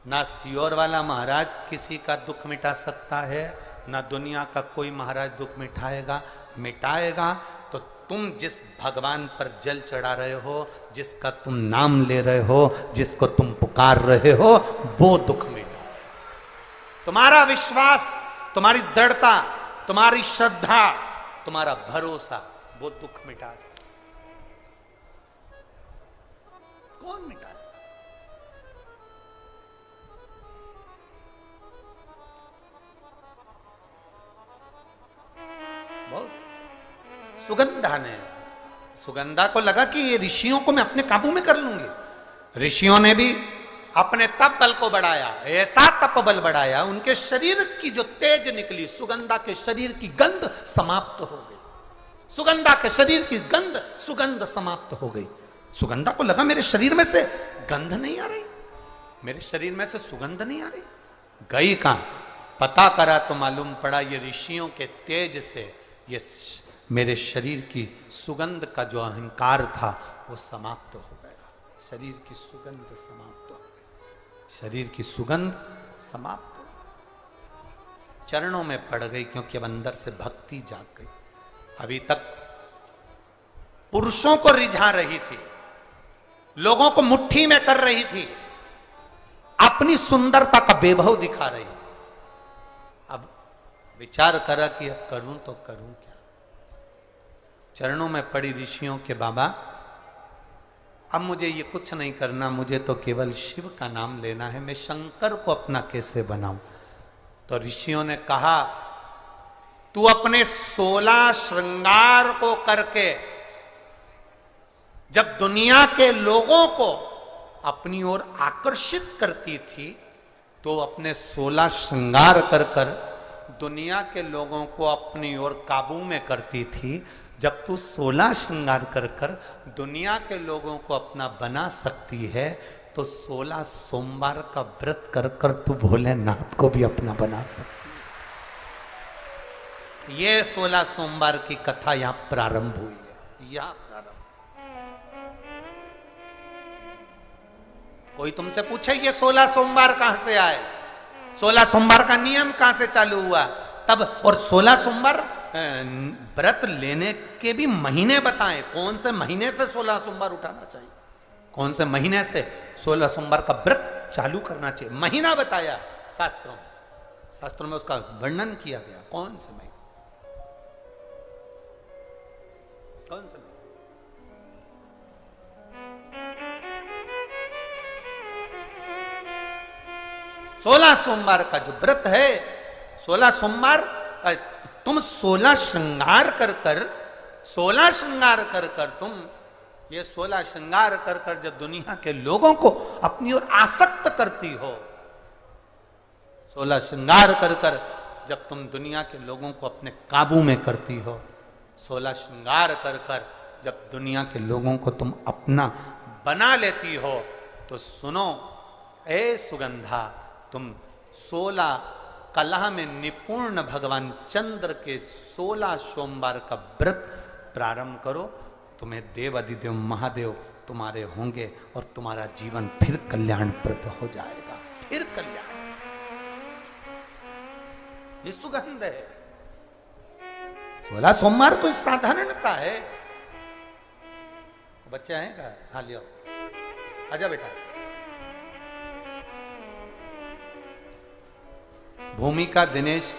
ना सियोर वाला महाराज किसी का दुख मिटा सकता है, ना दुनिया का कोई महाराज दुख मिटाएगा। मिटाएगा तो तुम जिस भगवान पर जल चढ़ा रहे हो, जिसका तुम नाम ले रहे हो, जिसको तुम पुकार रहे हो, वो दुख मिटा। तुम्हारा विश्वास, तुम्हारी दृढ़ता, तुम्हारी श्रद्धा, तुम्हारा भरोसा, वो दुख मिटा सकता। कौन मिटाए? बहुत सुगंधा ने, सुगंधा को लगा कि ये ऋषियों को मैं अपने काबू में कर लूंगी। ऋषियों ने भी अपने तप बल को बढ़ाया, ऐसा तप बल बढ़ाया, उनके शरीर की जो तेज निकली, सुगंधा के शरीर की गंध समाप्त हो गई। सुगंधा के शरीर की गंध, सुगंध समाप्त हो गई। सुगंधा को लगा मेरे शरीर में से गंध नहीं आ रही, मेरे शरीर में से सुगंध नहीं आ रही। गई कहां? पता करा तो मालूम पड़ा ये ऋषियों के तेज से ये मेरे शरीर की सुगंध का जो अहंकार था वो समाप्त हो गया। शरीर की सुगंध समाप्त हो गई, शरीर की सुगंध समाप्त हो गई। चरणों में पड़ गई, क्योंकि अब अंदर से भक्ति जाग गई। अभी तक पुरुषों को रिझा रही थी, लोगों को मुट्ठी में कर रही थी, अपनी सुंदरता का वैभव दिखा रही थी। अब विचार करा कि अब करूं तो करूं क्या। चरणों में पड़ी ऋषियों के, बाबा अब मुझे ये कुछ नहीं करना, मुझे तो केवल शिव का नाम लेना है, मैं शंकर को अपना कैसे बनाऊं। तो ऋषियों ने कहा तू अपने 16 श्रृंगार को करके जब दुनिया के लोगों को अपनी ओर आकर्षित करती थी, तो अपने 16 श्रृंगार कर कर दुनिया के लोगों को अपनी ओर काबू में करती थी। जब तू 16 श्रृंगार कर कर दुनिया के लोगों को अपना बना सकती है, तो 16 सोमवार का व्रत कर कर तू भोलेनाथ को भी अपना बना सकती है। ये 16 सोमवार की कथा यहां प्रारंभ हुई है, यहां प्रारंभ। कोई तुमसे पूछे ये 16 सोमवार कहां से आए, 16 सोमवार का नियम कहां से चालू हुआ, तब और 16 सोमवार व्रत लेने के भी महीने बताएं, कौन से महीने से 16 सोमवार उठाना चाहिए, कौन से महीने से 16 सोमवार का व्रत चालू करना चाहिए, महीना बताया शास्त्रों में। शास्त्रों में उसका वर्णन किया गया, कौन से महीने, कौन से महीने। 16 सोमवार का जो व्रत है, 16 सोमवार तुम 16 श्रृंगार कर कर, 16 श्रृंगार कर कर तुम ये 16 श्रृंगार कर कर जब दुनिया के लोगों को अपनी ओर आसक्त करती हो, 16 श्रृंगार कर कर जब तुम दुनिया के लोगों को अपने काबू में करती हो, 16 श्रृंगार कर कर जब दुनिया के लोगों को तुम अपना बना लेती हो, तो सुनो ए सुगंधा, तुम 16 कला में निपुण भगवान चंद्र के 16 सोमवार का व्रत प्रारंभ करो। तुम्हें देव अधिदेव महादेव तुम्हारे होंगे और तुम्हारा जीवन फिर कल्याणप्रद हो जाएगा, फिर कल्याण। ये सुगंध है। 16 सोमवार कोई साधारणता है। बच्चे आए क्या? हाँ लियो, आजा बेटा। भूमिका दिनेश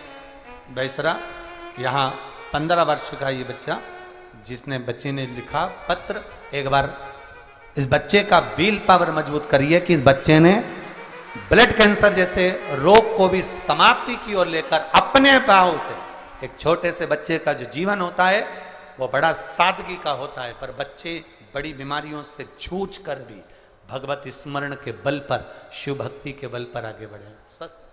बैसरा, यहाँ 15 वर्ष का ये बच्चा, जिसने बच्चे ने लिखा पत्र। एक बार इस बच्चे का विल पावर मजबूत करिए कि इस बच्चे ने ब्लड कैंसर जैसे रोग को भी समाप्ति की ओर लेकर अपने पांव से, एक छोटे से बच्चे का जो जीवन होता है वो बड़ा सादगी का होता है, पर बच्चे बड़ी बीमारियों से जूझ कर भी भगवत स्मरण के बल पर, शिव भक्ति के बल पर आगे बढ़े। स्वस्थ